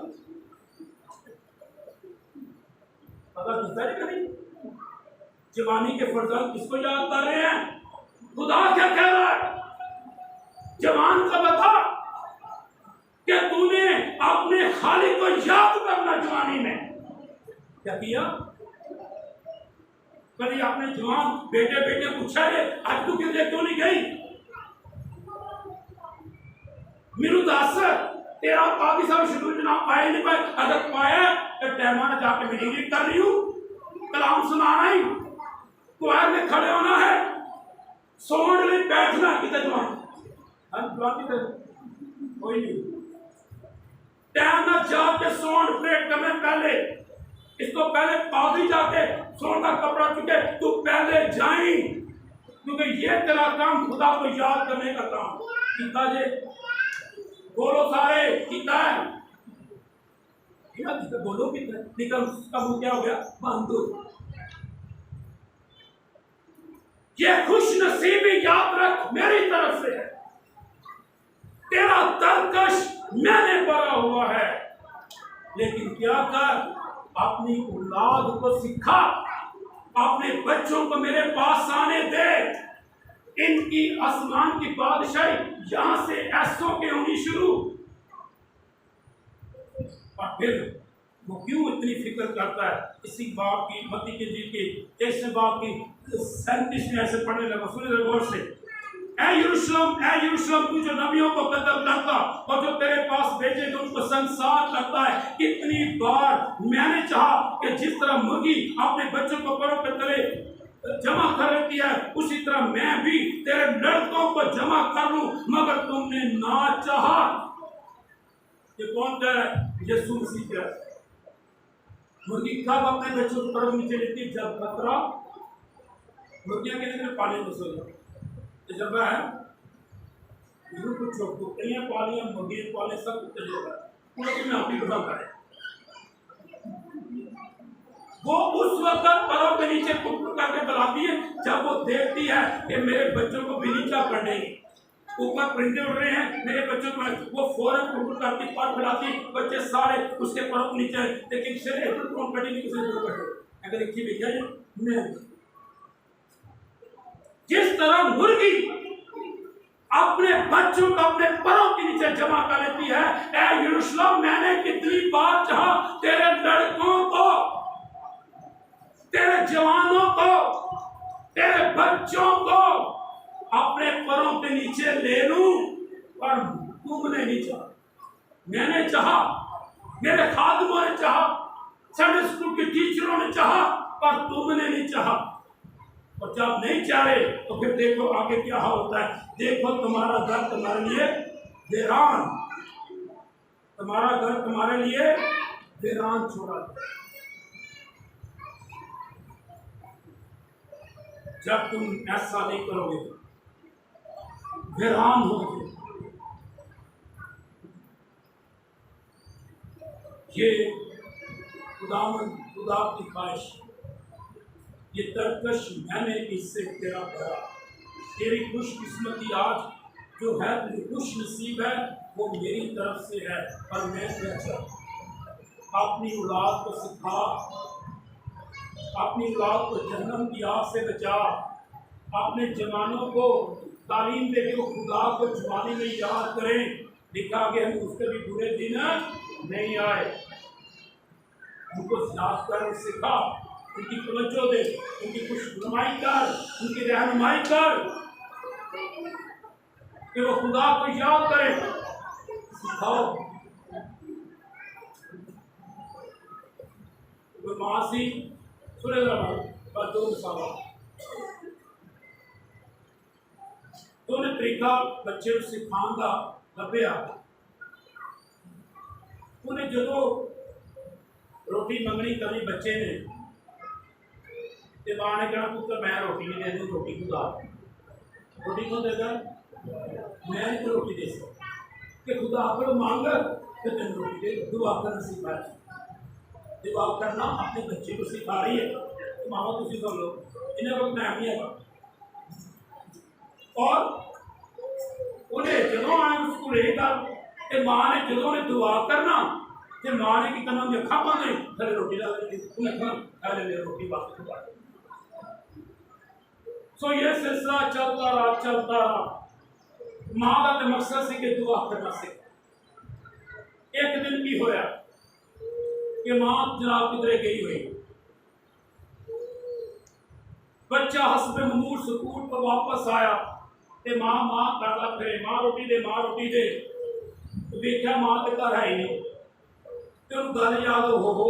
Speaker 1: पता किसका नहीं करी। जवानी के फर्जंद किसको याद कर रहे हैं? खुदा क्या कह रहा है? जवान का बता कि तूने अपने खालिक को याद करना जवानी में क्या किया? कभी आपने जवान बेटे बेटे पूछा है आज तू किधर क्यों नहीं गई? मेनू दस तेरा काफी सारा शेड्यूल जनाब पाया नहीं पाया, अगर पाया तो टाइम ने जाके मीटिंग कर रही हूँ, कलाम सुनाना ही क्वायर में खड़े होना है, सोने लिए बैठना किधर जवान कोई नहीं, टाइम ना जाके सोन ब्रेक करने पहले इसको पहले पादी जाके सोन का कपड़ा चुके तू पहले जाई, क्योंकि ये तेरा काम खुदा को याद करने का काम कितना जे बोलो सारे कितना है बोलो कितना निकल कब क्या हो गया बंदू। ये खुश नसीबी याद रख मेरी तरफ से है, तेरा तरकश मैंने भरा हुआ है, लेकिन क्या कर अपनी औलाद को सिखा, अपने बच्चों को मेरे पास आने दे, इनकी आसमान की बादशाही यहां से ऐसों के होनी शुरू। और फिर वो क्यों इतनी फिक्र करता है? इसी बाप की मत्ती के जी के ऐसे बाप की 37 में ऐसे पढ़ने लगा, सुनिए गौर से। ऐ यरूशलेम तू जो नबियों को कत्ल करता और जो तेरे पास भेजे तो उनको संसार करता है, कितनी बार मैंने चाहा कि जिस तरह मुर्गी अपने बच्चों को परों के तले जमा कर लेती है उसी तरह मैं भी तेरे लड़कों को जमा कर लूं, मगर तुमने ना चाहा। ये कौन कह रहा है? यीशु मसीह कह रहा है। मुर्गी कब अपने बच्चों को परों नीचे लेती है? जब खतरा, मुर्गियां कितने पानी में सो जाती जब है कुछ कुत्तियां पालियां मुर्गियां पाले सब कुत्ते में आप ही बता करें, वो उस वक्त परों के नीचे कुकुर करके बुलाती है जब वो देखती है कि मेरे बच्चों को बिलीचा पड़ने ऊपर परिंदे उड़ रहे हैं मेरे बच्चों को, वो फौरन कुकुर करती पर फैलाती, बच्चे सारे उसके परों के नीचे, लेकिन सिर एक कौन कटी नहीं किसी को कटे अगर एक ही भैया मैं जिस तरह मुर्गी अपने बच्चों को अपने परों के नीचे जमा कर लेती है, ऐ यरूशलेम मैंने कितनी बार चाहा तेरे लड़कों को, तेरे जवानों को, तेरे बच्चों को अपने परों के नीचे ले लूं, पर तुमने नहीं चाहा। मैंने चाहा, मेरे खादिमों ने चाहा, संडे स्कूल के टीचरों ने चाहा, पर तुमने नहीं चाहा। और जब नहीं चाहे तो फिर देखो आगे क्या होता है। देखो तुम्हारा घर तुम्हारे लिए वीरान, तुम्हारा घर तुम्हारे लिए वीरान छोड़ा जाए। जब तुम ऐसा नहीं करोगे वीरान होगे। ये खुदा की ख्वाहिश, ये तरकश मैंने इससे तेरा भरा। तेरी खुशकिस्मती आज जो है, तेरी खुश नसीब है, वो मेरी तरफ से है। पर मैं क्या अपनी औलाद को सिखा, अपनी औलाद को जन्म की आग से बचा, अपने जवानों को तालीम दे के खुदा को जवानी में याद करें। लिखा कि हम उसके भी बुरे दिन नहीं आए। उनको याद कर सिखा, उनकी तवज्जो दे, उनकी खुशनुमाई कर, उनकी रहनुमाई कर कि वो खुदा को याद करें। सिखाओ। कोई मां सी सुनेगा पर दो मिसाल तो उन्हें तरीका बच्चे को सिखाने का लभ्या। उन्हें जो रोटी मंगनी कभी बच्चे ने मां ने कहना पुत्र मैं रोटी नहीं देनी, रोटी खुदा रोटी को देगा, मैं नहीं तो रोटी दे सकता कि खुदा को मांग तो तेन रोटी दे। दुआ करना सिखाया, दुआ करना अपने बच्चे को सिखा रही है। तो मामा तुम कर लो, इन्हें वक्त टाइम नहीं है। और उन्हें जो आए उसको रहेगा कि मां ने जो ने दुआ करना तो मां ने की करना उन्हें अखा पाने फिर रोटी ला ले रोटी वापस खुदा। सो ये सिलसिला चलता रहा। मां का तो मकसद से कि दुआ करना सीख। एक दिन की होया कि मां जनाब किधरे गई हुई, बच्चा हसबे ममूर स्कूल पर वापस आया ते मां करदा फिरे, मां रोटी दे। तो देखा मां के घर है ही नहीं। तो गल याद हो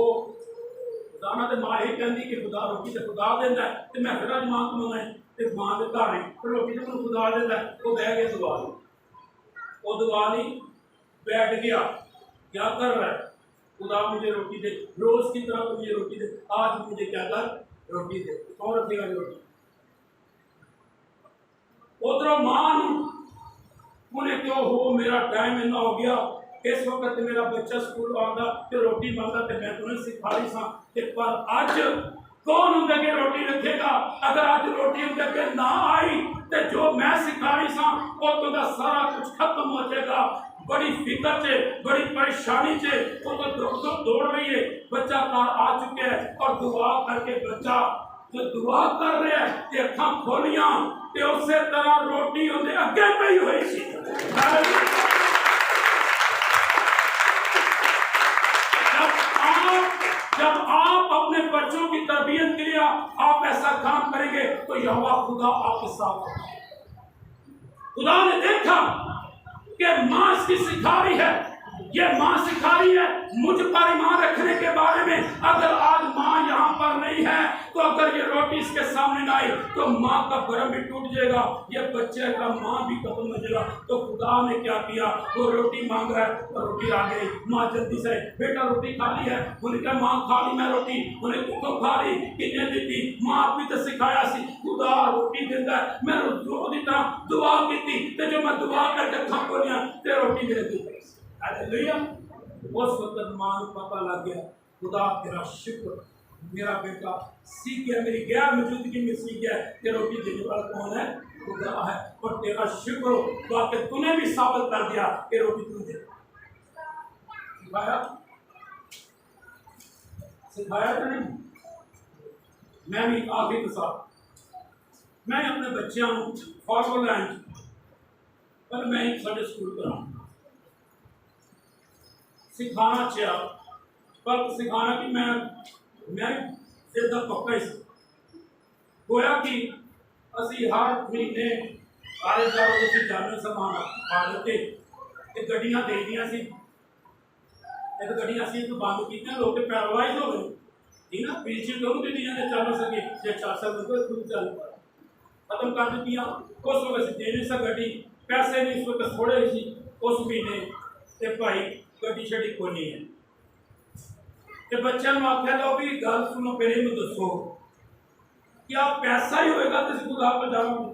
Speaker 1: दाना तो मां ही कहती कि खुदा रोटी तो खुदा देता है, तो मैं फिर अज मां को मंगना है मां के घर है तो रोटी तो मैं खुदा देता है। वो बह गया दुआ ली, वो दुआ ली बैठ गया, क्या कर रहा है खुदा मुझे रोटी दे, रोज की तरह मुझे रोटी दे, आज मुझे क्या कर रोटी दे। कौन रखेगा रोटी? उधरों मां उन्हें क्यों हो मेरा टाइम इतना हो गया, इस वक्त मेरा बच्चा स्कूल आता तो रोटी मांगता तो मैं तुम्हें सिखा रही सा, पर अज कौन उनके अगे रोटी रखेगा? अगर आज रोटी उनके अगे ना आई तो जो मैं सिखा रही सा वो तो सारा कुछ खत्म हो जाएगा। बड़ी फिक्र से, बड़ी परेशानी से वो तो दौड़ रही है। बच्चा घर आ चुके हैं और दुआ करके बच्चा जो दुआ कर रहे हैं कि अखा खोलियां तो उस तरह रोटी उनके अगे पई हुई सी। जब आप अपने बच्चों की तरबियत के लिए आप ऐसा काम करेंगे तो यहोवा खुदा आपके साथ। खुदा ने देखा कि मां इसकी सिखा रही है, ये मां सिखा रही है मुझ पर ईमान रखने के बारे में। अगर आज मां यहाँ पर नहीं है तो अगर ये रोटी इसके सामने ना आई तो मां का भरम भी टूट जाएगा, ये बच्चे का मां भी खत्म हो जाएगा। तो खुदा ने क्या किया, वो रोटी मांग रहा है तो रोटी आ गई। मां जल्दी से बेटा रोटी खा ली है, उन्हें कहा मां खा ली मैं रोटी, उन्हें तो खा ली कितने दी थी मां भी तो सिखाया सी खुदा रोटी देता है। मैं रोज तरह दुआ की थी तो जो मैं दुआ करके खा बोलिया तो रोटी मेरे दी। हालेलुया। उस वक्त मां को पता लग गया खुदा तेरा शुक्र, मेरा बेटा सीख गया, मेरी गैर मौजूदगी में सीख गया कि रोटी देने वाला कौन है, खुदा है। और तेरा शुक्र हो कि तूने भी साबित कर दिया कि रोटी तू दे। सिखाया तो नहीं। मैं भी आगे के साथ मैं अपने बच्चों फॉरवर्ड पर मैं एक संडे स्कूल कराऊँ सिखाना चाहिए, पर सिखाना कि मैं जिदा पक्का ही होया कि असी हर महीने आले दुआले जाने समान पा देते गड्डियां दे दियां सी, एक गड्डियां सी बंद की लोग पैरालाइज हो गए ठीक ना, पीछे दोनों दी जाने चल सके जे 4 साल खुद चल पा खत्म कर दी। उस वक्त दे नहीं सा गड्डी, पैसे नहीं उस वक्त थोड़े सी उस महीने ते भाई गड्डी शड्डी कोई नहीं है। तो बच्चों ने आख्या लो भी गल सुनो मेरे में दसो क्या पैसा ही होएगा तो खुदा पर जाओगे,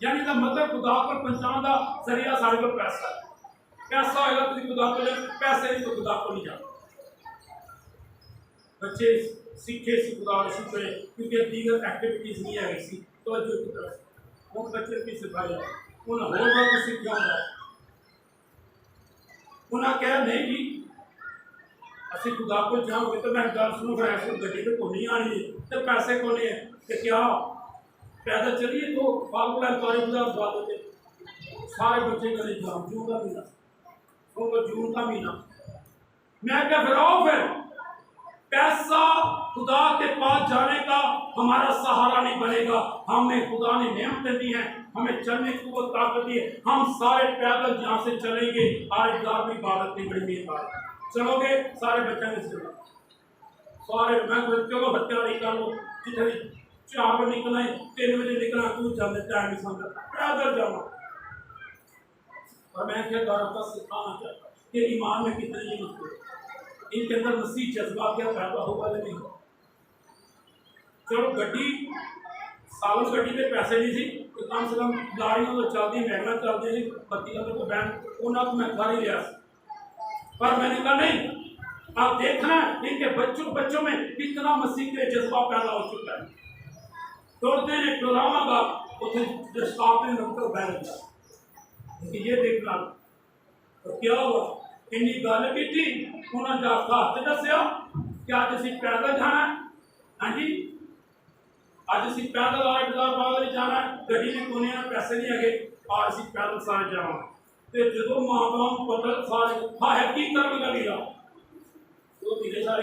Speaker 1: यानी का मतलब खुदा पर पहुंचाने का जरिया सारे को पैसा होएगा तो खुदा पर, पैसे नहीं तो खुदा को नहीं जाओ। बच्चे सीखे सी खुदा सीखे क्योंकि दीगर एक्टिविटीज नहीं है सी तो जो की तरफ वो बच्चे भी सिखाया उन्हें होगा कुछ सीखा होगा। उन्हें कहा नहीं जी असं खुदा को जाओगे तो मैं गल सुनो फिर ऐसे गड्डी तो को नहीं आनी तो पैसे को नहीं है तो क्या पैदल चलिए तो फालतू खुदा बता देते सारे बच्चे का नहीं जाओ जून का महीना तो जून का महीना। मैं क्या फिर आओ फिर पैसा खुदा के पास जाने का हमारा सहारा नहीं बनेगा। हमें खुदा ने नेमतें दी हैं, हमें चलने की वो ताकत दी है। हम सारे पैदल यहाँ से चलेंगे। आज गाँव में इबादत नहीं बड़ी मेरी बात चलोगे सारे बच्चे में चलो सारे मैं चलो हत्या नहीं कर लो जितने 4 बजे निकलना है 3 बजे निकलना तू जाने टाइम नहीं समझ पैदल जाना। और मैं क्या आपका सिखाना चाहता कि ईमान में कितने ये मजबूत इनके अंदर मसीह जज्बा क्या पैदा होगा या नहीं। चलो गड्डी सालों गड्डी पे पैसे नहीं थी तो कम से कम गाड़ियों तो चलती महंगा चलती थी बत्ती तो बैंक उन्होंने तो मैं खा ही लिया पर मैंने कहा नहीं आप देखना इनके बच्चों में कितना मसीह के जज्बा पैदा हो चुका है। तोड़ते ने टोलावागा उसे दस्तार में नंबर बैठ गया लेकिन ये देखना तो क्या हुआ इन्नी गल की थी उन्होंने जाकर हाथ दसिया कि अज असी पैदल जाना है। हाँ जी अज असी पैदल आए बाजार जाना है गड्डी ने कोने पैसे नहीं है और असी पैदल सारे जावा तो जो माँ बाप पता सारे हाँ है की कर लगा तो मेरे सारे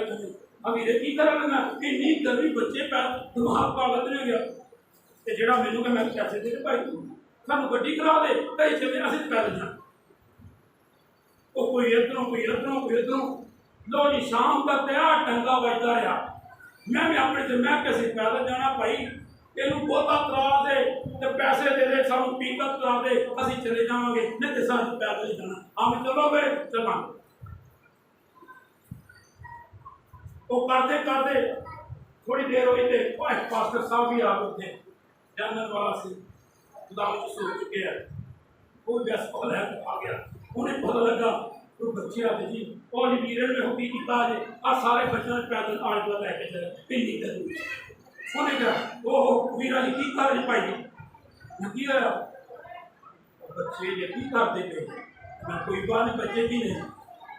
Speaker 1: अमीरे की कर लगा इन्नी गर्मी बच्चे दिमाग पागल नहीं गया तो जो मैनू मैं पैसे दे भाई सानू गड्डी करा दे कई चले असं पैदल जाना वो कोई इधरों कोई इधरों कोई इधरों लो जी शाम का तैयार टंगा बजता रहा मैं भी अपने से मैं कैसे पैदल जाना भाई तेन बहुता करा दे तो पैसे दे दे सानू पिकअप करा दे असं चले जावे नहीं तो सानू पैदल ही जाना हम चलो वे चला वो करते करते थोड़ी देर हुई तो पास्टर साहब भी आ गए थे जानने वाला से सोच चुके हैं वो गैस कॉल है आ गया उन्हें पता लगा तो बच्चे आते जी और वीरन में होगी किता है आ सारे बच्चों ने पैदल आड़ को लेके चले इन्नी गर्मी उन्हें कहा ओहो वीरा जी की कर पाई नहीं है बच्चे ये की कर देते मैं कोई बात नहीं बच्चे की नहीं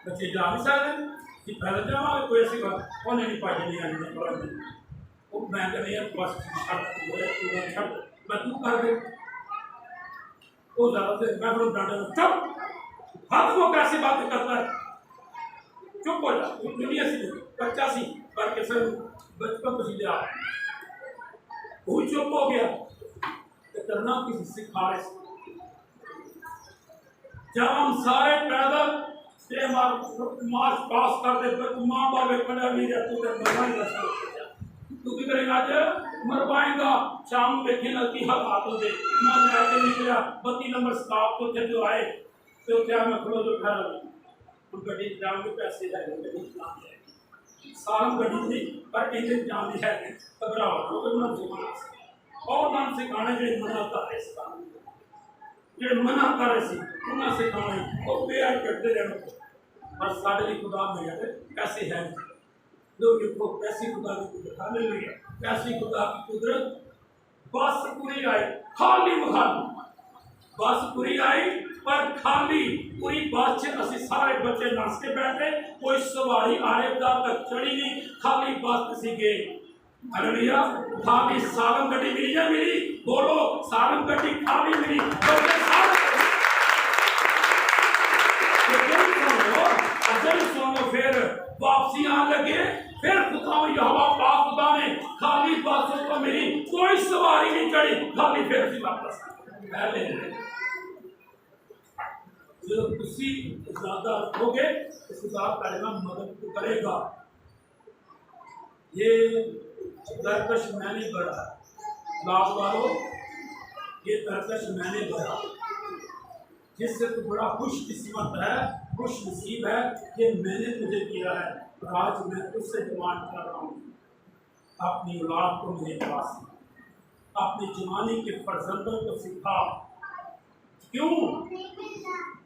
Speaker 1: बच्चे जा नहीं सकते कि पैदल जाओगे कोई ऐसी बात उन्हें नहीं पाई नहीं आनी वो मैं कहने बस छड़ मैं तू कर दे वो ज़्यादा से मैं फिर डांटा चुप हाथ को कैसी बातें करता है चुप हो जा दुनिया सी बच्चा सी पर के सर बचपन को सीधे आ वो चुप हो गया तो करना किसी सिखा रहे जब हम सारे पैदल से मार्च पास करते माँ बाप पढ़ा नहीं जाते तो मरवाएगा तू की करेगा आज मरवाएगा शाम देखेगा कि हालात होते मैं लैके निकला 32 नंबर स्टाफ तो थे जो आए तो क्या मैं खड़ो जो खड़ा हम गड्डी जाम के पैसे है गड्डी चलाने सारा गड्डी नहीं पर इंजन जाम है घबराओ तो मन से और मन से गाने जो मना कर रहे जो मना कर रहे सी उन्हें सिखाने वो प्यार करते रहने पर साढ़े लिए खुदा में जाते पैसे हैं लोग देखो पैसे खुदा की कुदरत हालेलुया पैसे खुदा की कुदरत बस पूरी आई खाली बस पूरी आई पर खाली पूरी बस से असि सारे बच्चे नस के बैठे कोई सवारी आएगा तक चढ़ी नहीं खाली बस किसी गए हालेलुया खाली सारंग गड्डी मिली या मिली बोलो सारंग गड्डी खाली मिली फिर वापसी आने लगे फिर खुदा यहोवा पाक खुदा ने खाली बस को मिली कोई सवारी नहीं चढ़ी खाली फिर से वापस पहले जो खुशी ज्यादा रखोगे उसके साथ करेगा मदद करेगा। ये तरकश मैंने गढ़ा लाभ वालों ये तरकश मैंने गढ़ा जिससे तू बड़ा खुशकिस्मत है खुश नसीब है कि मैंने तुझे किया है और आज मैं तुझसे डिमांड कर रहा हूँ अपनी औलाद को मेरे पास अपनी जवानी के फर्जंदों को सिखा क्यों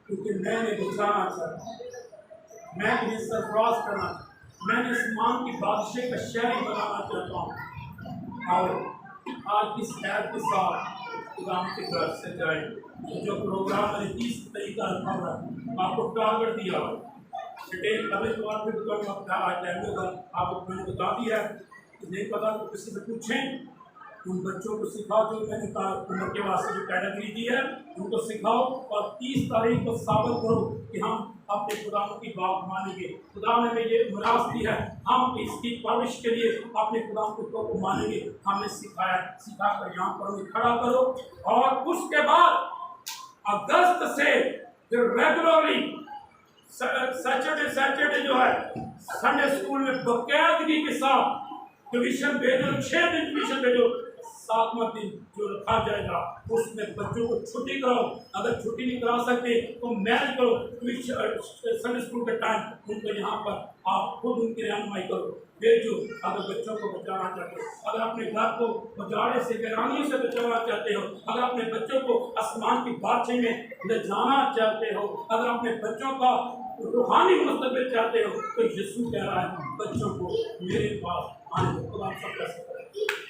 Speaker 1: क्योंकि मैंने गुजारना चाहता मैं इन्हें सरफराज करना मैंने इस्मान की बादशाह का शहरी बनाना चाहता हूँ और आज इस ऐप के साथ खुदा के घर से जाए जो प्रोग्राम मैंने 30 तारीख का रखा हुआ आपको टारगेट दिया डिटेल अगले बार फिर दुकान आज टाइम होगा आपको मैंने बता दिया है नहीं पता तो किसी से पूछें उन बच्चों को सिखाओ जो मैंने कहा उम्र के वास्ते जो कैटेगरी दी है उनको सिखाओ, और 30 तारीख को साबित करो कि हम अपने खुदा की बात मानेंगे। खुदा ने हमें ये मुराद दी है, हम इसकी परवरिश के लिए अपने खुदा को मानेंगे। हमने सिखाया, सिखाकर यहाँ पर हमें खड़ा करो। और उसके बाद अगस्त से जो रेगुलरली सैटरडे जो है संडे स्कूल में बाकायदगी के साथ ट्यूशन भेजो, 6 दिन ट्यूशन भेजो, 7वां दिन जो रखा जाएगा उसमें बच्चों को छुट्टी कराओ। अगर छुट्टी नहीं करा सकते तो मैनेज करो, संडे स्कूल का टाइम उनको यहाँ पर आप खुद उनकी रहनुमाई करो, भेजो। अगर बच्चों को बचाना चाहते हो, अगर अपने घर को उजाड़े से वीरानियों से बचाना चाहते हो, अगर अपने बच्चों को आसमान की बादशाही में ले जाना चाहते हो, अगर अपने बच्चों का रूहानी मुस्तकबिल चाहते हो, तो यीशु कह रहा है बच्चों को मेरे पास आने दो। खुदा सबका शुक्र है।